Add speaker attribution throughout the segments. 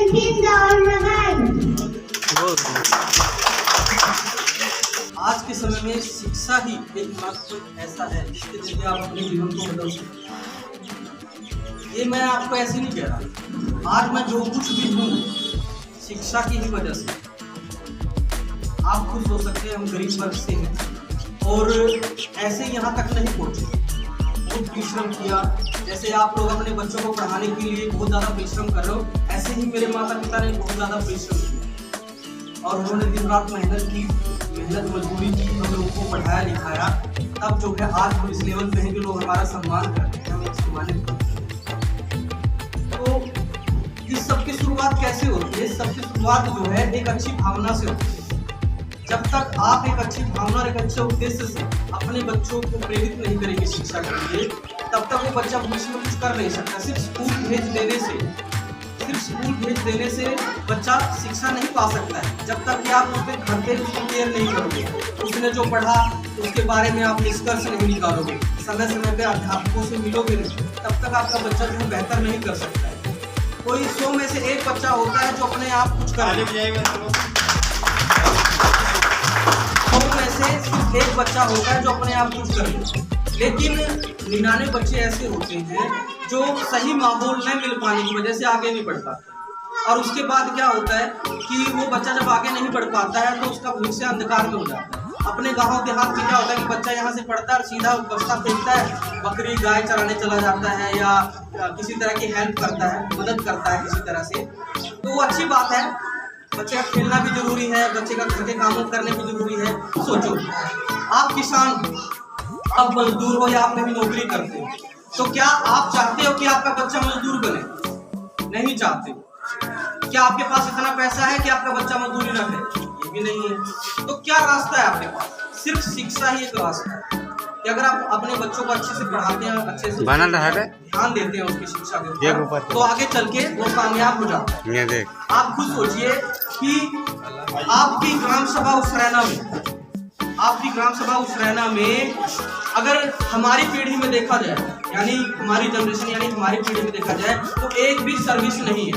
Speaker 1: आज के समय में शिक्षा ही एकमात्र ऐसा है जिसके जरिए आप अपने जीवन को बदल सकते हैं। ये मैं आपको ऐसे नहीं कह रहा, आज मैं जो कुछ भी हूँ शिक्षा की ही वजह से। आप खुद सोच सकते हैं हम गरीब वर्ग से हैं और ऐसे यहाँ तक नहीं पहुँचे, बहुत परिश्रम किया। जैसे आप लोग अपने बच्चों को पढ़ाने के लिए बहुत ज़्यादा परिश्रम कर रहे हो, ऐसे ही मेरे माता पिता ने बहुत ज़्यादा परिश्रम किया और उन्होंने दिन रात मेहनत की, मेहनत मजदूरी की, हम लोगों को पढ़ाया लिखाया। तब जो है आज हम इस लेवल पे हैं कि लोग हमारा सम्मान करते हैं, हमें सम्मानित करते हैं। तो इस सब की शुरुआत कैसे होती है? इस सब की शुरुआत जो है एक अच्छी भावना से होती है। जब तक आप एक अच्छी भावना और एक अच्छे उद्देश्य से अपने बच्चों को प्रेरित नहीं करेंगे शिक्षा के लिए, तब तक वो बच्चा भविष्य में कुछ कर नहीं सकता। सिर्फ स्कूल भेज देने से बच्चा शिक्षा नहीं पा सकता है, जब तक कि आप उसके घर पे उसको केयर नहीं करोगे, उसने जो पढ़ा उसके बारे में आप निष्कर्ष नहीं निकालोगे, समय समय पे अध्यापकों से मिलोगे नहीं, तब तक आपका बच्चा जो बेहतर नहीं कर सकता है। कोई 100 में से एक बच्चा होता है जो अपने आप कुछ कर ले, 100 में से सिर्फ एक बच्चा होता है जो अपने आप कुछ कर ले। लेकिन 99 बच्चे ऐसे होते हैं जो सही माहौल न मिल पाने की वजह से आगे नहीं बढ़ पाते। और उसके बाद क्या होता है कि वो बच्चा जब आगे नहीं बढ़ पाता है तो उसका भविष्य अंधकार में हो जाता है। अपने गाँव देहात में क्या होता है कि बच्चा यहाँ से पढ़ता है और सीधा बस्ता फेंकता है, बकरी गाय चराने चला जाता है या किसी तरह की हेल्प करता है, मदद करता है किसी तरह से। तो वो अच्छी बात है, बच्चे का खेलना भी जरूरी है, बच्चे का घर के कामों करने भी जरूरी है। सोचो आप किसान, आप मजदूर हो या आप कहीं नौकरी करते हो, तो क्या आप चाहते हो कि आपका बच्चा मजदूर बने? नहीं चाहते। क्या आपके पास इतना पैसा है कि आपका बच्चा मजदूरी न करे? ये भी नहीं है। तो क्या रास्ता है आपके पास? सिर्फ शिक्षा ही एक रास्ता है कि अगर आप अपने बच्चों को अच्छे से पढ़ाते हैं, अच्छे से ध्यान देते हैं उसकी शिक्षा के ऊपर, तो आगे चल के वो कामयाब हो जाता है। आप खुद सोचिए कि आपकी ग्राम सभा उस रैना में अगर हमारी पीढ़ी में देखा जाए, यानी हमारी जनरेशन यानी हमारी पीढ़ी में देखा जाए, तो एक भी सर्विस नहीं है,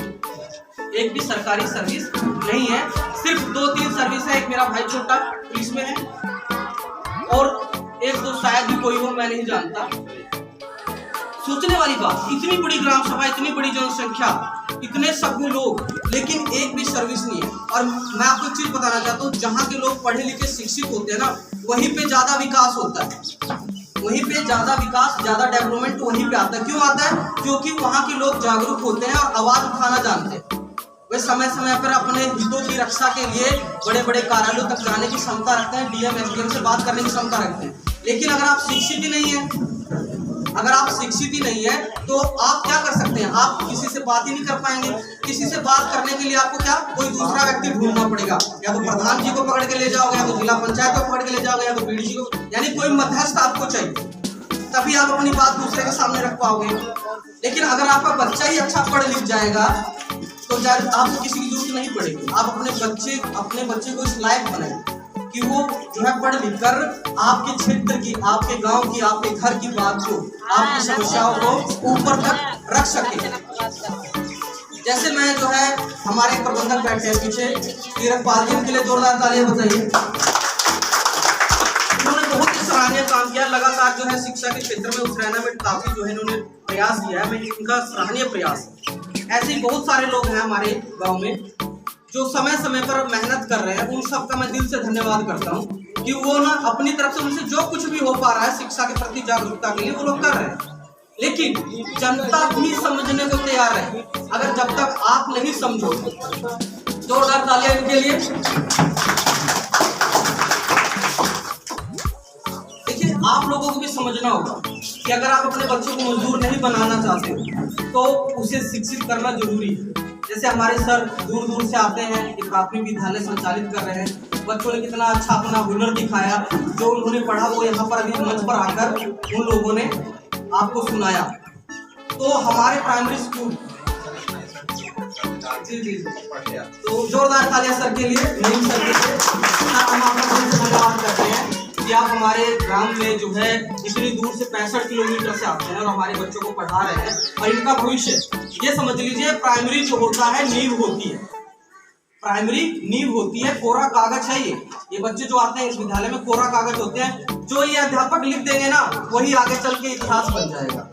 Speaker 1: एक भी सरकारी सर्विस नहीं है। सिर्फ 2-3 सर्विस है। एक मेरा भाई छोटा पुलिस में है और एक दो शायद ही कोई हो, मैं नहीं जानता। सोचने वाली बात, इतनी बड़ी ग्राम सभा, इतनी बड़ी जनसंख्या, इतने सभ्य लोग, लेकिन एक भी सर्विस नहीं है। और मैं आपको एक चीज बताना चाहता हूँ, जहाँ के लोग पढ़े लिखे शिक्षित होते हैं ना, वहीं पे ज्यादा विकास होता है, वहीं पे ज्यादा विकास, ज्यादा डेवलपमेंट वहीं पे आता है। क्यों आता है? क्योंकि वहाँ के लोग जागरूक होते हैं और आवाज उठाना जानते हैं। वे समय समय पर अपने हितों की रक्षा के लिए बड़े बड़े कार्यालयों तक जाने की क्षमता रखते हैं, डीएम एसडीएम से बात करने की क्षमता रखते हैं। लेकिन अगर आप शिक्षित ही नहीं है, तो आप क्या कर सकते हैं? आप किसी से बात ही नहीं कर पाएंगे। किसी से बात करने के लिए आपको क्या कोई दूसरा व्यक्ति ढूंढना पड़ेगा, या तो प्रधान जी को पकड़ के ले जाओगे, या तो जिला पंचायत को पकड़ के ले जाओगे, या तो बीडीसी को, यानी कोई मध्यस्थ आपको चाहिए, तभी आप अपनी बात दूसरे के सामने रख पाओगे। लेकिन अगर आपका बच्चा ही अच्छा पढ़ लिख जाएगा तो आपको किसी की जरूरत नहीं पड़ेगी। आप अपने बच्चे को इस लायक बनाएं कि वो जो है पढ़ लिख कर आपके क्षेत्र की, आपके गांव की, आपके घर की बात को, आपकी समस्याओं को ऊपर तक रख सके। जैसे मैं जो है हमारे प्रबंधक बैठे हैं पीछे, किरणपाल जी के लिए जोरदार तालियां बताइए। उन्होंने बहुत ही सराहनीय काम किया, लगातार जो है शिक्षा के क्षेत्र में उस रैना में काफी जो है इन्होंने प्रयास किया है, मैं इनका सराहनीय प्रयास। ऐसे ही बहुत सारे लोग हैं हमारे गांव में जो समय समय पर मेहनत कर रहे हैं, उन सब का मैं दिल से धन्यवाद करता हूं कि वो ना अपनी तरफ से उनसे जो कुछ भी हो पा रहा है शिक्षा के प्रति जागरूकता के लिए वो लोग कर रहे हैं। लेकिन जनता भी समझने को तैयार है। अगर जब तक आप नहीं समझो, जोरदार तालियां इनके लिए। देखिए, आप लोगों को भी समझना होगा कि अगर आप अपने बच्चों को मजदूर नहीं बनाना चाहते तो उसे शिक्षित करना जरूरी है। जैसे हमारे सर दूर दूर से आते हैं, एक प्राथमिक विद्यालय संचालित कर रहे हैं, बच्चों ने कितना अच्छा अपना हुनर दिखाया, जो उन्होंने पढ़ा वो यहाँ पर अभी मंच पर आकर उन लोगों ने आपको सुनाया। तो हमारे प्राइमरी स्कूल, जी, तो जोरदार तालियां सर के लिए, हम आपका धन्यवाद करते हैं। कि आप हमारे ग्राम में जो है इतनी दूर से 65 किलोमीटर से आते हैं और हमारे बच्चों को पढ़ा रहे हैं, और इनका भविष्य ये समझ लीजिए प्राइमरी जो होता है नींव होती है, प्राइमरी नींव होती है, कोरा कागज है ये बच्चे जो आते हैं इस विद्यालय में कोरा कागज होते हैं, जो ये अध्यापक लिख देंगे ना वही आगे चल के इतिहास बन जाएगा।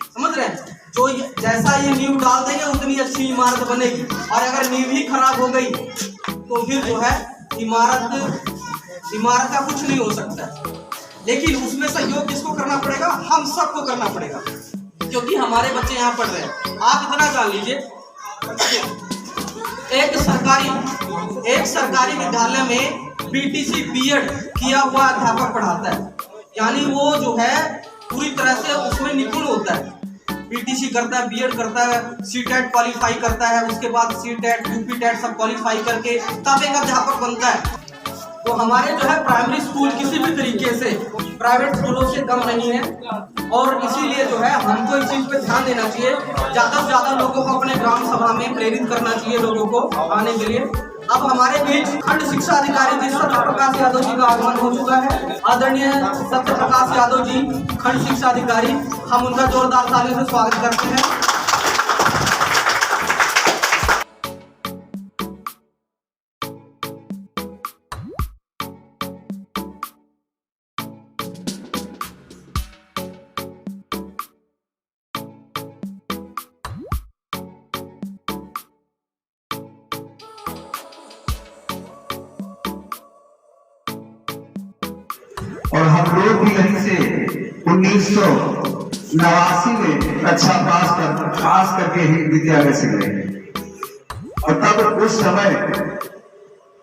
Speaker 1: समझ रहे हैं? जो जैसा ये नींव डाल देंगे उतनी अच्छी इमारत बनेगी, और अगर नींव ही खराब हो गई तो फिर जो है इमारत का कुछ नहीं हो सकता है। लेकिन उसमें सहयोग किसको करना पड़ेगा? हम सबको करना पड़ेगा, क्योंकि हमारे बच्चे यहाँ पढ़ रहे हैं। आप इतना जान लीजिए, एक सरकारी विद्यालय में बीटीसी बीएड किया हुआ अध्यापक पढ़ाता है, यानी वो जो है पूरी तरह से उसमें निपुण होता है। बीटीसी करता है, बीएड करता है, सीटेट क्वालिफाई करता है, उसके बाद सीटेट यूपीटेट सब क्वालिफाई करके तब एक अध्यापक बनता है। तो हमारे जो है प्राइमरी स्कूल किसी भी तरीके से प्राइवेट स्कूलों से कम नहीं है, और इसीलिए जो है हमको इस चीज पे ध्यान देना चाहिए। ज्यादा से ज्यादा लोगों को अपने ग्राम सभा में प्रेरित करना चाहिए लोगों को आने के लिए। अब हमारे बीच खंड शिक्षा अधिकारी जी सत्य प्रकाश यादव जी का आगमन हो चुका है। आदरणीय सत्य प्रकाश यादव जी खंड शिक्षा अधिकारी, हम उनका जोरदार तालियों से स्वागत करते हैं।
Speaker 2: और हम लोग भी यहीं से 1989 में अच्छा पास करके ही विद्यालय से गए, और तब उस समय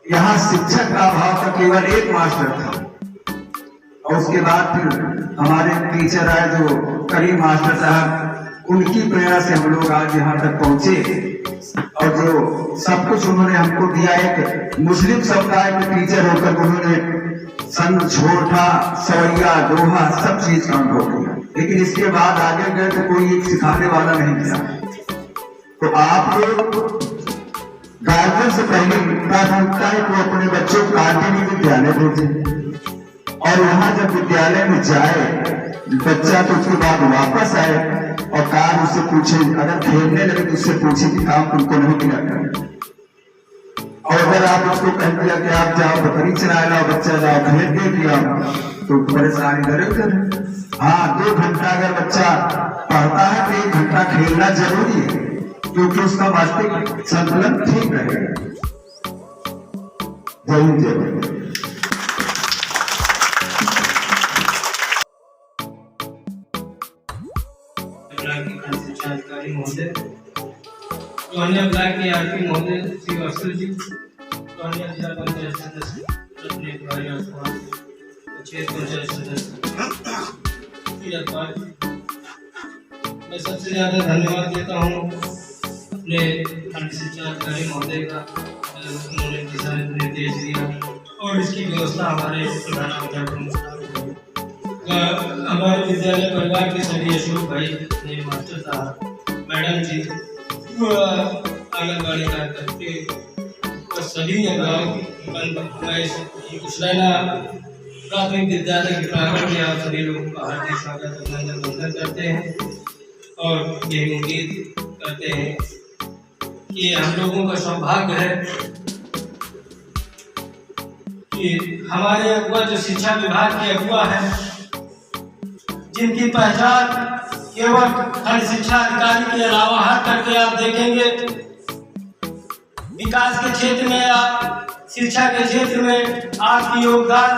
Speaker 2: यहाँ शिक्षक का अभाव था, केवल एक मास्टर था। और उसके बाद फिर हमारे टीचर आए जो करीम मास्टर साहब, उनकी प्रेरणा से हम लोग आज यहाँ तक पहुंचे, और जो सब कुछ उन्होंने हमको दिया। एक मुस्लिम समुदाय के टीचर होकर उन्होंने सन छोटा सवैया दोहा सब चीज का अनुभव किया, लेकिन इसके बाद आगे गए तो कोई एक सिखाने वाला नहीं मिला। तो आप लोग गार्जियन से पहले प्राथमिकता है तो अपने बच्चों को गार्जियन विद्यालय भेजें, और वहां जब विद्यालय में जाए बच्चा तो उसके बाद वापस आए और काम उससे पूछे, अगर खेलने लगे तो उससे पूछे कि काम तुमको नहीं मिला कर। और अगर आप उसको कह दिया कि आप जाओ बकरी चला लाओ, बच्चा जाओ खेल दे दिया, तो परेशानी जरूर करे। हाँ, 2 घंटा अगर बच्चा पढ़ता है तो 1 घंटा खेलना जरूरी है, क्योंकि उसका मानसिक संतुलन ठीक रहेगा। जय जय।
Speaker 3: टोनिया ब्लॉक के आरपी महोदय श्री वत्सल जी, टोनिया जिला पंचायत सदस्य अपने भाई और क्षेत्र पंचायत सदस्य, मैं सबसे ज्यादा धन्यवाद देता हूँ अपने खंड शिक्षा अधिकारी महोदय का, उन्होंने दिशा निर्देश दिया और इसकी व्यवस्था हमारे प्रधानाध्यापक हमारे विद्यालय परिवार के सभी अशोक भाई, मास्टर साहब, मैडम जी, आंगनबाड़ी कार्यकर्ते और सभी कुशलैना प्राथमिक विद्यालय के प्रांगण में आप सभी लोगों का हार्दिक स्वागत अभिनंदन करते हैं, और यही उम्मीद करते हैं कि हम लोगों का सौभाग्य है कि हमारे अगुआ जो शिक्षा विभाग के अगुआ है, जिनकी पहचान केवल खंड शिक्षा अधिकारी के अलावा हर करके आप देखेंगे विकास के क्षेत्र में, आप शिक्षा के क्षेत्र में आपकी योगदान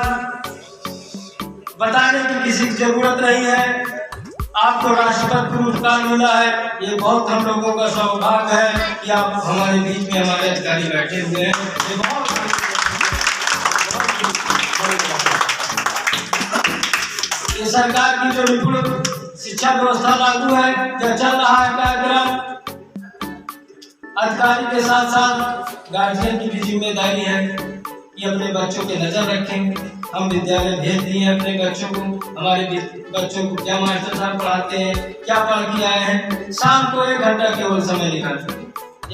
Speaker 3: बताने की किसी की जरूरत नहीं है। आपको राष्ट्रपति पुरस्कार मिला है, ये बहुत हम लोगों का सौभाग्य है कि आप हमारे बीच में हमारे अधिकारी बैठे हुए हैं। ये बहुत ये सरकार की जो निपुण शिक्षा व्यवस्था लागू है, जो चल रहा है कार्यक्रम, अधिकारी के साथ साथ गार्जियन की भी जिम्मेदारी है कि अपने बच्चों के नजर रखें। हम विद्यालय भेज दिए अपने बच्चों को, हमारे बच्चों को क्या मास्टर साहब पढ़ाते हैं, क्या पढ़ के आए हैं, शाम को 1 घंटा केवल समय निकालते हैं।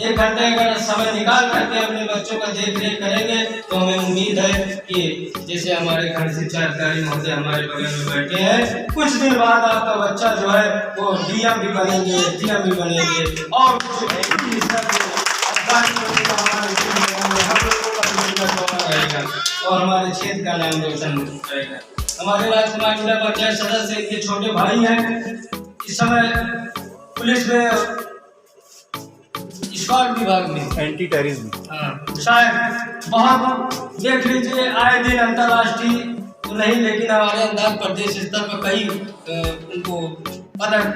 Speaker 3: 1 घंटे अगर समय निकाल करके अपने बच्चों का देख रेख करेंगे तो हमें उम्मीद है कि जैसे हमारे खंड शिक्षा अधिकारी महोदय हमारे बगल में बैठे हैं, कुछ दिन बाद आपका बच्चा जो है वो डीएम भी बनेंगे, डीएम भी बनेंगे और रहेगा और हमारे क्षेत्र का नाम रोशन करेगा। हमारे राजकुमार जिला पंचायत सदस्य इनके छोटे भाई हैं, इस समय पुलिस में स्क्वाड विभाग में
Speaker 4: एंटी टेररिज्म
Speaker 3: शायद बहुत देख लीजिए आए दिन अंतर्राष्ट्रीय तो नहीं लेकिन हमारे अंदाज प्रदेश स्तर पर कई उनको पदक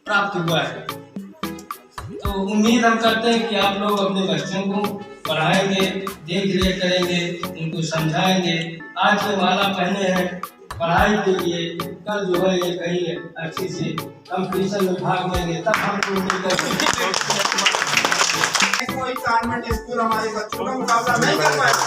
Speaker 3: प्राप्त हुआ है। तो उम्मीद हम करते हैं कि आप लोग अपने बच्चों को पढ़ाएंगे, देख रेख करेंगे, उनको समझाएंगे। आज ये माला पहने हैं पढ़ाई के लिए, कल जो है ये कहीं अच्छी से कंपटीशन में भाग लेंगे तब हम
Speaker 5: कोई कॉन्वेंट स्कूल हमारे बच्चों का मुकाबला नहीं कर पाएगा।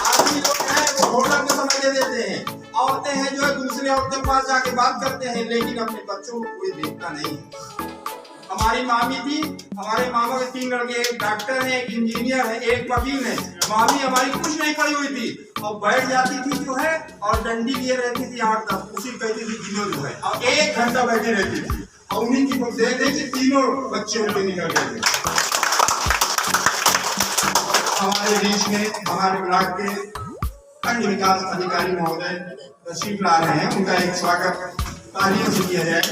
Speaker 5: आदमी लोग हैं वो होटल को समझ देते हैं, औरतें हैं जो है दूसरे औरतों के पास जाके बात करते हैं, लेकिन अपने बच्चों को कोई देखता नहीं। हमारी मामी थी, हमारे मामा के 3 लड़के, एक डॉक्टर है, एक इंजीनियर है, एक वकील है। मामी हमारी कुछ नहीं पढ़ी हुई थी और बैठ जाती थी जो है और डंडी लिए रहती थी 8-10, उसी कहती थी गिनो जो है और 1 घंटा बैठी रहती थी और उन्हीं की देख देख के 3 बच्चे उनके निकल गए थे। हमारे बीच में हमारे ब्लॉक के खंड विकास अधिकारी महोदय तशरीफ ला रहे हैं, उनका एक स्वागत तालियों से किया जाए।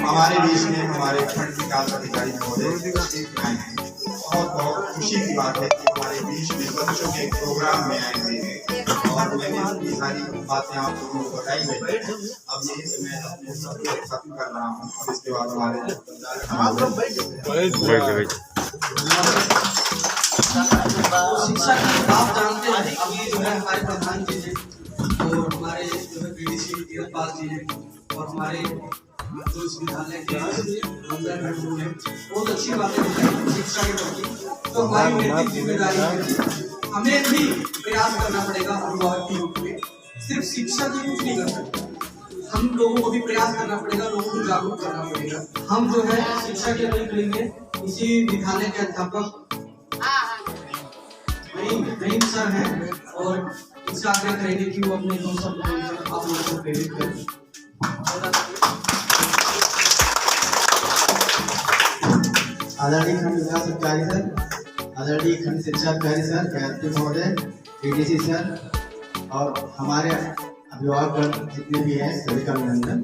Speaker 5: हमारे बीच में हमारे खंड विकास अधिकारी महोदय बहुत बहुत खुशी की बात है कि हमारे बीच में बच्चों के प्रोग्राम में आए हुए हैं और मैंने ये सारी बातें आप लोगों को बताई गई। अब यही से मैं अपने सब खत्म कर रहा हूँ। अब इसके बाद हमारे
Speaker 1: शिक्षा की आप जानते हैं, अभी जो है हमारे प्रधान जी हैं और हमारे जो है बीडीसी किरण पाल जी हैं और हमारे जो इस विद्यालय के अंदर हैं बहुत अच्छी बातें बताई शिक्षा के प्रति। तो हमारी नैतिक जिम्मेदारी है, हमें भी प्रयास करना पड़ेगा अभिभावक के रूप में। सिर्फ शिक्षक ही कुछ नहीं कर सकते, हम लोगों को भी प्रयास करना पड़ेगा, लोगों को जागरूक करना पड़ेगा। हम जो है शिक्षा के लिए करेंगे, इसी विद्यालय के अध्यापक रहीम सर हैं और इनसे आग्रह करेंगे कि वो अपने दोस्त आप लोगों को प्रेरित करें।
Speaker 6: आदरणीय खंड विकास अधिकारी सर, आदरणीय खंड शिक्षा अधिकारी सर, गायत्री महोदय, डीडीसी सर और हमारे अभिभावक जितने भी हैं सभी का अभिनंदन।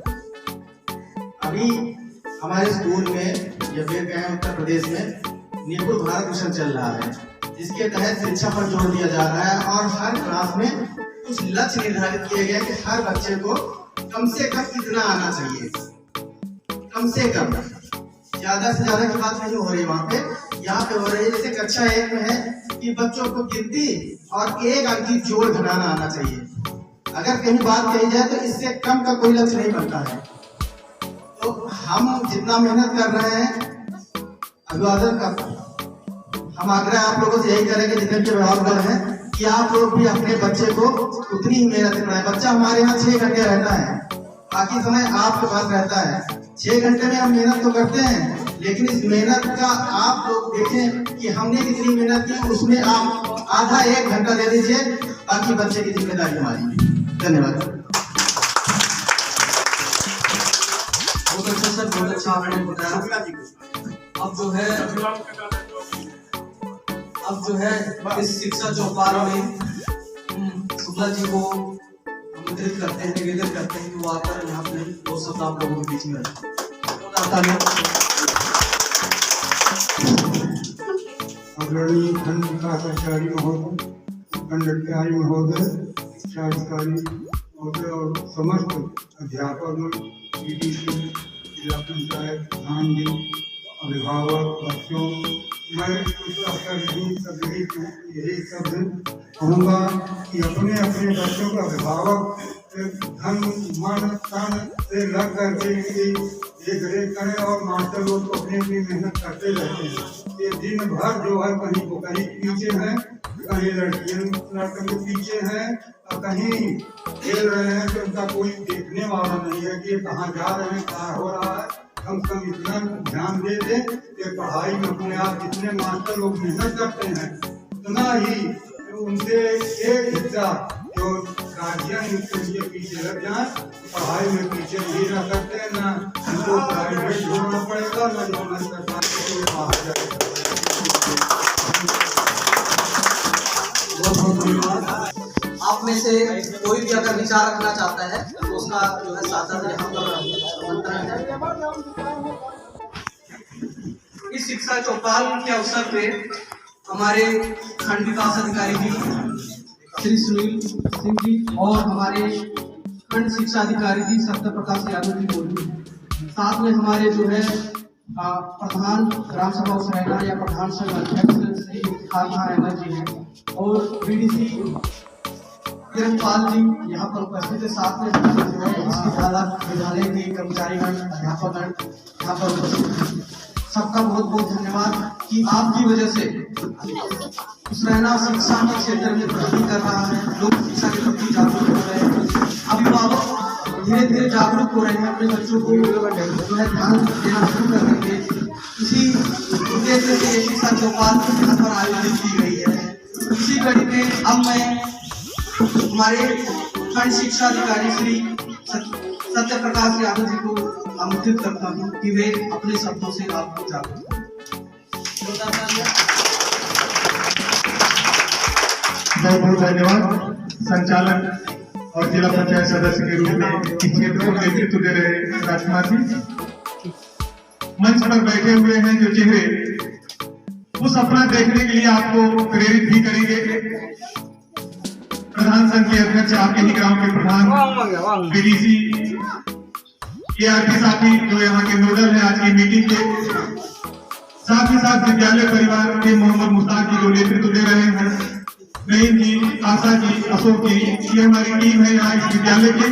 Speaker 6: अभी हमारे स्कूल में ये वेद गए उत्तर प्रदेश में निपुण भारत मिशन चल रहा है, जिसके तहत शिक्षा पर जोर दिया जा रहा है और हर क्लास में कुछ लक्ष्य निर्धारित किए गए कि हर बच्चे को कम से कम कितना आना चाहिए, कम से कम, ज्यादा से ज्यादा की बात नहीं हो रही वहाँ पे। यहाँ पे हो रही है जैसे कक्षा 1 में है कि बच्चों को गिनती और 1 अंक की जोड़ घटाना आना चाहिए। अगर कहीं बात कही जाए तो इससे कम का कोई लक्ष्य नहीं बनता है। तो हम जितना मेहनत कर रहे हैं अभिवादन का हम आग्रह आप लोगों से यही करेंगे जितने भी अभिभावक हैं कि आप लोग भी अपने बच्चे को उतनी ही मेहनत कराएं। बच्चा हमारे यहाँ 6 घंटे रहता है, बाकी समय आपके पास रहता है। 6 घंटे में हम मेहनत तो करते हैं, लेकिन इस मेहनत का आप लोग देखें कि हमने कितनी मेहनत की, उसमें आप आधा 1 घंटा दे दीजिए, बाकी बच्चे की जिम्मेदारी हमारी। धन्यवाद।
Speaker 1: बहुत अच्छा सर, बहुत अच्छा आपने बताया। अब जो है इस शिक्षा चौपाल में शुक्ला जी को आमंत्रित करते हैं, निवेदन करते हैं कि वो आकर यहाँ पे 2 शब्द आप लोगों के बीच में
Speaker 7: आदरणीय खंड विकास अधिकारी महोदय, खंड अधिकारी महोदय, शिक्षा अधिकारी महोदय और समस्त अध्यापक, डीडीसी, जिला पंचायत प्रधान जी अभिभावक बच्चों, मैं इस अवसर यही शब्द कहूँगा कि अपने अपने बच्चों का अभिभावक धन मन तन से लग करके इनकी देख रेख करें और मास्टर लोग तो अपनी मेहनत करते रहते हैं। ये दिन भर जो है कहीं पीछे हैं, कहीं लड़कों के पीछे हैं और कहीं खेल रहे हैं, तो उनका कोई देखने वाला नहीं है कि ये कहाँ जा रहे हैं, क्या हो रहा है। कम से कम इतना ध्यान दे दें कि पढ़ाई में अपने आप जितने मास्टर लोग मेहनत करते हैं उतना ही उनसे एक हिस्सा जो गार्जियन उसके लिए पीछे लग जाए, पढ़ाई में पीछे नहीं रह सकते, ना उनको प्राइवेट ढूंढना पड़ेगा, ना जो हमारी सरकार को बाहर जाएगा।
Speaker 1: बहुत धन्यवाद। आप में से कोई भी अगर विचार रखना चाहता है तो उसका जो है साझा यहाँ पर मंत्रण है। इस शिक्षा चौपाल के अवसर पे हमारे खंड विकास अधिकारी जी श्री सुनील सिंह जी और हमारे खंड शिक्षा अधिकारी जी सत्य प्रकाश यादव जी बोली, साथ में हमारे जो है प्रधान ग्राम सभा उसरैना या प्रधान संघ अध्यक्ष श्री खान अहमद जी हैं और बीडीसी किरणपाल जी यहाँ पर उपस्थित है। साथ में जो है विद्यालय के कर्मचारीगण अध्यापकगण यहाँ पर उपस्थित हैं। सबका बहुत बहुत धन्यवाद कि आपकी वजह से उसरैना शिक्षा के क्षेत्र में प्रगति कर रहा है, लोग शिक्षा के प्रति जागरूक हो रहे हैं, अभिभावक धीरे धीरे जागरूक हो रहे हैं, अपने बच्चों को जो है ध्यान देना शुरू कर देंगे। इसी उद्देश्य से ये शिक्षा चौपाल यहाँ पर आयोजित की गई है। इसी कड़ी में अब मैं हमारे खंड शिक्षा अधिकारी श्री सत्य प्रकाश यादव जी को आमंत्रित करता हूँ कि वे अपने शब्दों से आपको जागरूक करें।
Speaker 4: बहुत बहुत धन्यवाद संचालक और जिला पंचायत सदस्य के रूप में इस क्षेत्र को नेतृत्व दे रहे राजकुमार जी। मंच पर बैठे हुए हैं जो चेहरे वो सपना देखने के लिए आपको प्रेरित भी करेंगे। प्रधान संघ के अध्यक्ष आपके ही गांव के प्रधान बीडीसी ARP साथी जो यहाँ के नोडल है आज की मीटिंग के, साथ ही साथ विद्यालय परिवार के मोहम्मद मुश्ताक जी जो नेतृत्व दे रहे हैं, नईम जी, आशा जी, अशोक जी, ये हमारी टीम है यहाँ इस विद्यालय की।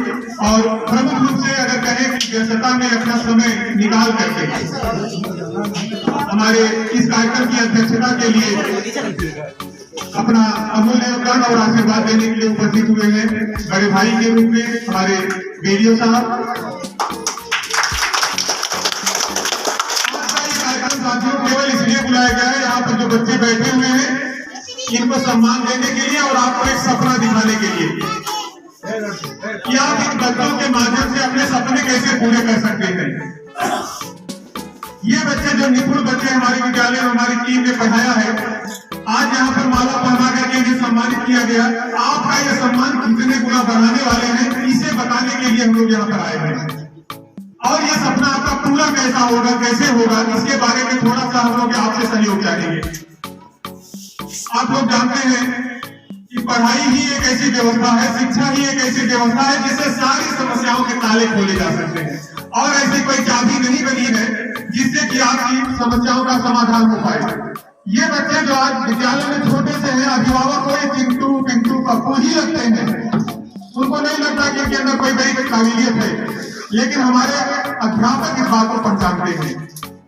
Speaker 4: और प्रमुख रूप से अगर कहें कि व्यस्तता में अपना समय निकाल करके हमारे इस कार्यक्रम की अध्यक्षता के लिए अपना अमूल्य योगदान और आशीर्वाद देने के लिए उपस्थित हुए हैं बड़े भाई के रूप में हमारे बीडीओ साहब। साथियों केवल इसलिए बुलाया गया है यहाँ पर जो बच्चे बैठे हुए हैं इनको सम्मान देने के लिए और आपको एक सपना दिखाने के लिए कि आप इन बच्चों के माध्यम से अपने सपने कैसे पूरे कर सकते हैं। ये बच्चे जो निपुण बच्चे हमारे विद्यालय में हमारी टीम ने पढ़ाया है, आज यहाँ पर माला पहना करके इन्हें सम्मानित किया गया। आपका ये सम्मान कितने गुना बढ़ाने वाले हैं इसे बताने के लिए हम लोग यहाँ पर आए हैं। और ये सपना आपका पूरा कैसा होगा, कैसे होगा, इसके बारे में थोड़ा सा हम लोग आपसे सहयोग चाहेंगे। आप लोग जानते हैं कि पढ़ाई ही एक ऐसी व्यवस्था है, शिक्षा ही एक ऐसी व्यवस्था है जिससे सारी समस्याओं के ताले खोले जा सकते हैं और ऐसी कोई चाबी नहीं बनी है जिससे कि आपकी समस्याओं का समाधान हो पाए। ये बच्चे जो आज विद्यालय में छोटे से हैं, अभिभावक को ये चिंटू पिंटू पप्पू ही लगते हैं, उनको नहीं लगता कि इनके अंदर कोई बड़ी काबिलियत है, लेकिन हमारे अध्यापक इस बात को पहचानते हैं।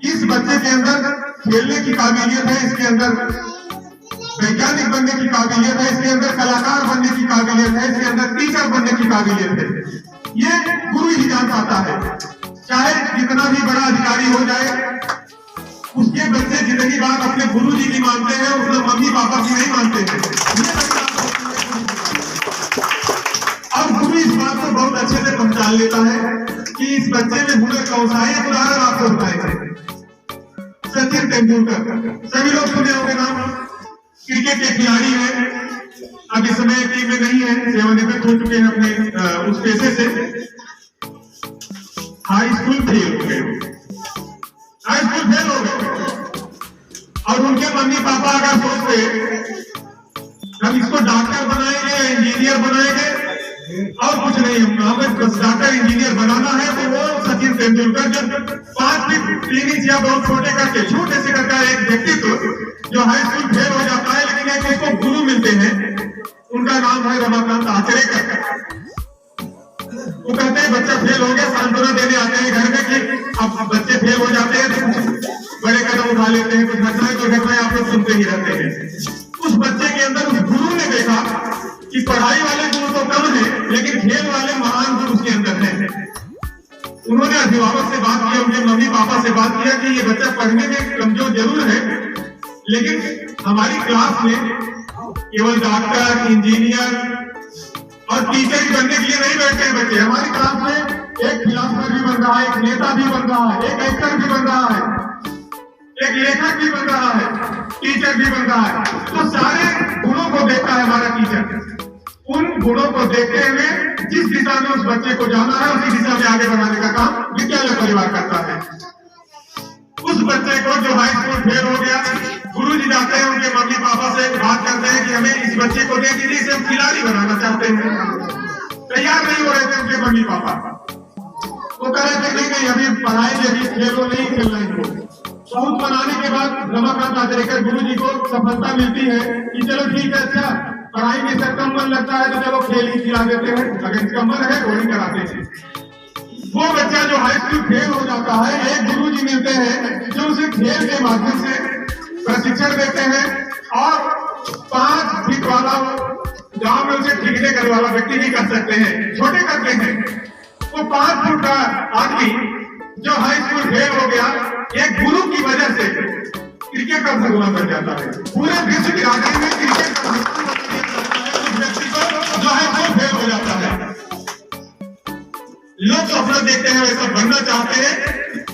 Speaker 4: इस बच्चे के अंदर खेलने की काबिलियत है, इसके अंदर वैज्ञानिक बनने की काबिलियत है, इसके अंदर कलाकार बनने की काबिलियत है, इसके अंदर टीचर बनने की काबिलियत है। ये गुरु ही जान पाता है, चाहे जितना भी बड़ा अधिकारी हो जाए, उसके बच्चे जितनी बात अपने गुरु जी की मानते हैं उतना मम्मी पापा की नहीं मानते हैं। और गुरु इस बात को बहुत अच्छे से पहचान लेता है कि इस बच्चे में हुनर कौन सा है। उदाहरण आपको बताएंगे, सचिन तेंदुलकर, सभी लोग सुने होंगे नाम, क्रिकेट के खिलाड़ी हैं, अब इस समय टीम में नहीं है, सेवानिवृत्त हो चुके हैं अपने उस पेशे से। हाई स्कूल फेल हो गए, हाई स्कूल फेल हो गए और उनके मम्मी पापा अगर सोचते हम इसको डॉक्टर बनाएंगे, इंजीनियर बनाएंगे और कुछ नहीं, हमें बस डॉक्टर इंजीनियर बनाना है, तो वो सचिन तेंदुलकर जो 5 फीट 3 इंच या बहुत छोटे करके छोटे से करके एक व्यक्तित्व जो हाई स्कूल फेल हो जाता है, लेकिन एक उसको गुरु मिलते हैं, उनका नाम है रमाकांत आचरेकर। वो कहते हैं बच्चा फेल हो गया, सांत्वना देने आते हैं घर में कि अब बच्चे फेल हो जाते हैं तो बड़े कदम उठा लेते हैं, कुछ घटनाएं आप लोग सुनते ही रहते हैं। उस बच्चे के अंदर उस गुरु ने देखा कि पढ़ाई वाले गुरु तो कम है, लेकिन खेल वाले महान गुरु उसके अंदर हैं। उन्होंने अभिभावक से बात की, उनके मम्मी पापा से बात किया कि ये बच्चा पढ़ने में कमजोर जरूर है, लेकिन हमारी क्लास में केवल डॉक्टर, इंजीनियर और टीचर ही बनने के लिए नहीं बैठे हैं बच्चे। हमारी क्लास में एक फिलोसोफर भी बन रहा है, एक नेता भी बन रहा है, एक एक्टर भी बन रहा है, एक लेखक भी बन रहा है, टीचर भी बन रहा है। तो सारे गुणों को देखता है हमारा टीचर। उन गुणों को देखते हुए जिस दिशा में उस बच्चे को जाना है, उसी दिशा में आगे बढ़ाने का काम विद्यालय परिवार करता है। उस बच्चे को जो हाई स्कूल फेल हो गया, गुरुजी जाते हैं, उनके मम्मी पापा से बात करते हैं कि हमें इस बच्चे को दे दीजिए, इसे हम खिलाड़ी बनाना चाहते हैं। तैयार नहीं हो रहे थे उनके मम्मी पापा। वो कह रहे थे नहीं अभी पढ़ाई, अभी खेलो नहीं, खेलना इनको। बहुत बनाने के बाद रमाकांत आचरेकर गुरुजी को सफलता मिलती है कि चलो ठीक है, अच्छा पढ़ाई में से कम मन लगता है तो चलो खेल ही खिला देते हैं, अगर इसका मन है तो ही कराते हैं। वो बच्चा जो हाई स्कूल फेल हो जाता है, एक गुरुजी मिलते हैं जो उसे खेल के माध्यम से प्रशिक्षण देते हैं और 5 फीट वाला गांव में उसे ठिकने करने वाला व्यक्ति भी कर सकते हैं, छोटे करते हैं। वो 5 फुट का आदमी जो हाई स्कूल फेल हो गया, एक गुरु की वजह से क्रिकेट का भगवान बन जाता है। पूरे विश्व की राजनीति में क्रिकेट का व्यक्ति को जो हाई स्कूल फेल हो जाता है। लोग सपना देखते हैं, वैसा बनना चाहते हैं,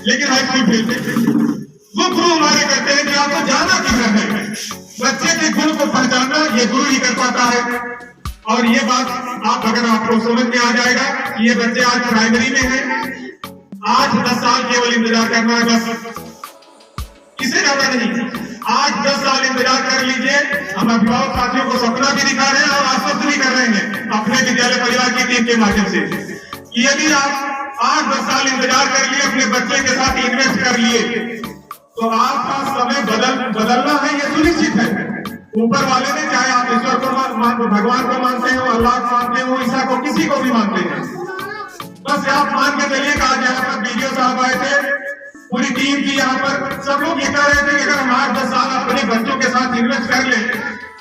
Speaker 4: लेकिन हाई स्कूल फेल करते हैं। वो गुरु हमारे कहते हैं कि आपको जाना किधर है, बच्चे के गुरु को पहचानना ये गुरु ही कर पाता है। और ये बात आप अगर आपको समझ में आ जाएगा कि ये बच्चे आज प्राइमरी में हैं, 8-10 साल केवल इंतजार करना है, बस इससे ज्यादा नहीं। 8-10 साल इंतजार कर लीजिए। हम अभिभावक साथियों को सपना भी दिखा रहे हैं और आश्वस्त भी कर रहे हैं अपने विद्यालय परिवार की टीम के माध्यम से। यदि आप 8-10 साल इंतजार कर लिए, अपने बच्चे के साथ इन्वेस्ट कर लिए, तो आपका समय बदलना है, ये सुनिश्चित है। ऊपर वाले ने, चाहे आप ईश्वर को भगवान को मानते हो, अल्लाह को मानते हो, ईसा को, किसी को भी मानते हैं, बस आप मान के चलिए कि आज यहाँ पर वीडियो साहब आए थे, पूरी टीम थी यहाँ पर, सब लोग ये कह रहे थे कि अगर हम 8-10 साल अपने बच्चों के साथ इन्वेस्ट कर ले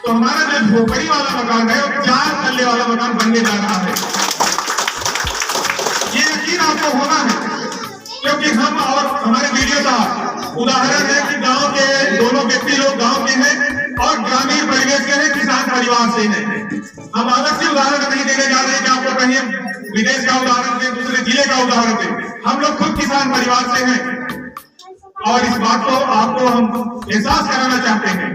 Speaker 4: तो हमारा जो झोपड़ी वाला मकान है वो 4 तल्ले वाला मकान बनने जा रहा है। ये यकीन आपको होना है, क्योंकि हम और हमारे वीडियो साहब उदाहरण है कि गांव के दोनों व्यक्ति लोग गांव के हैं और ग्रामीण परिवेश के हैं, किसान परिवार से हैं। हम अलग से उदाहरण नहीं देने जा रहे हैं कि आपको कहीं विदेश का उदाहरण दें, दूसरे जिले का उदाहरण दें। हम लोग खुद किसान परिवार से हैं और इस बात को आपको हम एहसास कराना चाहते हैं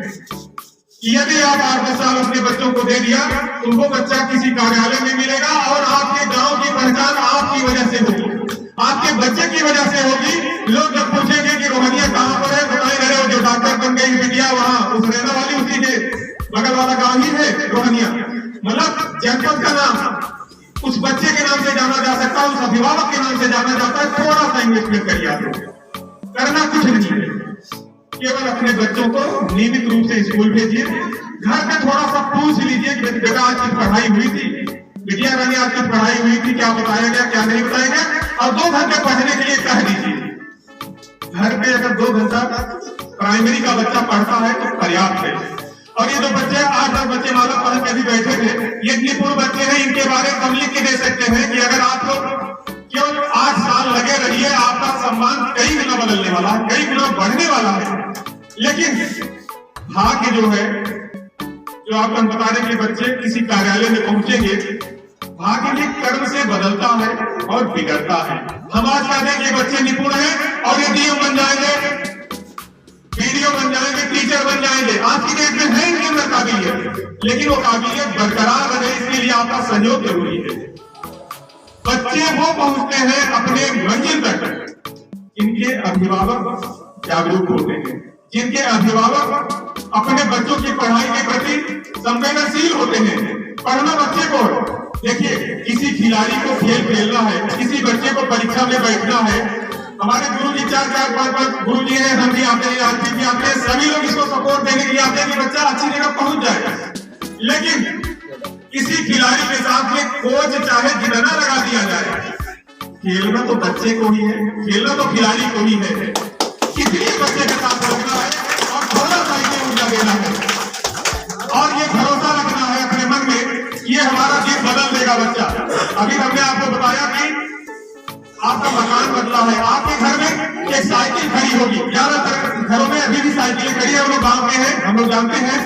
Speaker 4: कि यदि आप 8-10 साल अपने बच्चों को दे दिया तो वो बच्चा किसी कार्यालय में मिलेगा और आपके गांव की पहचान आपकी वजह से होगी, आपके बच्चे की वजह से होगी। लोग जब पूछेंगे कि रोहनिया कहाँ पर है, बताए रहे हो जो डॉक्टर बन गई बिटिया वहाँ उस रहने वाली उसी के बगल वाला गांव ही है रोहनिया। मतलब जनपद का नाम उस बच्चे के नाम से जाना जा सकता है, उस अभिभावक के नाम से जाना जाता है। थोड़ा सा इन्वेस्टमेंट करिए, आप लोग करना कुछ नहीं है, केवल अपने बच्चों को नियमित रूप से स्कूल भेजिए। घर में थोड़ा सा पूछ लीजिए कि बेटा आज की पढ़ाई हुई थी, बिटिया रानी आज की पढ़ाई हुई थी, क्या बताया गया क्या नहीं बताया गया, और 2 घंटे पढ़ने के लिए कह दीजिए। घर पे अगर 2 घंटा प्राइमरी का बच्चा पढ़ता है तो पर्याप्त है। और ये जो बच्चे 8-10 बच्चे माला पढ़ के भी बैठे थे, ये निपुण बच्चे हैं, इनके बारे में हम लिख के दे सकते हैं कि अगर आप लोग केवल 8 साल लगे रहिए, आपका सम्मान कई गुना बदलने वाला है, कई गुना बढ़ने वाला है। लेकिन भाग्य जो है, जो आपको बता रहे कि बच्चे किसी कार्यालय में पहुंचेंगे, भाग्य भी कर्म से बदलता है और बिगड़ता है। हम आज कहते हैं कि बच्चे निपुण हैं और ये डीएम बन जाएंगे, बीडीओ बन जाएंगे, टीचर बन जाएंगे। आज की डेट में है इनके अंदर काबिलियत, लेकिन वो काबिलियत बरकरार रहे इसके लिए आपका सहयोग जरूरी है। बच्चे वो पहुंचते हैं अपने मंजिल तक इनके अभिभावक जागरूक होते हैं, जिनके अभिभावक अपने बच्चों की पढ़ाई के प्रति संवेदनशील होते हैं। पढ़ना बच्चे को, देखिए किसी खिलाड़ी को खेल खेलना है, किसी बच्चे को परीक्षा में बैठना है,
Speaker 5: हमारे गुरु जी 4-4 5 गुरु जी हैं, हम भी आते हैं, आंटी भी आते हैं, सभी लोग इसको सपोर्ट देने के लिए आते हैं कि बच्चा अच्छी जगह पहुंच जाए। लेकिन किसी खिलाड़ी के साथ में कोच चाहे जितना लगा दिया जाए, खेलना तो बच्चे को ही है, खेलना तो खिलाड़ी को ही है। कितनी बच्चे के साथ रखना है और थोड़ा सा इसे ऊर्जा देना है और ये भरोसा रखना है अपने मन में, ये हमारा दिन बदल देगा बच्चा। अभी हमने आपको बताया कि आपका मकान बदला है, आपके घर में एक साइकिल खड़ी होगी। ज्यादातर घरों में अभी भी साइकिलें खड़ी है, हम लोग गाँव के हैं, हम लोग जानते हैं,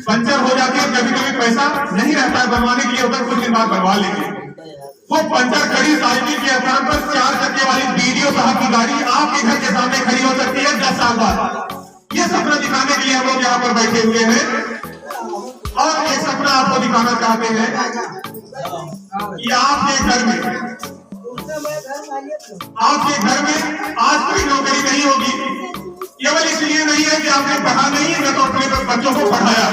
Speaker 5: पंचर हो जाती है, कभी कभी पैसा नहीं रहता है बनवाने के लिए, होता कुछ दिन बाद बनवा लेंगे। वो पंचर खड़ी साइकिल के स्थान पर 4 चक्के वाली बीडीओ साहब की गाड़ी आपके घर के सामने खड़ी हो सकती है 10 साल बाद। ये सपना दिखाने के लिए हम लोग यहाँ पर बैठे हुए हैं और एक सपना आपको दिखाना चाहते हैं कि आपके घर में आज कोई नौकरी नहीं होगी। केवल इसलिए नहीं है कि आपने पढ़ा नहीं है, तो अपने बच्चों को पढ़ाया।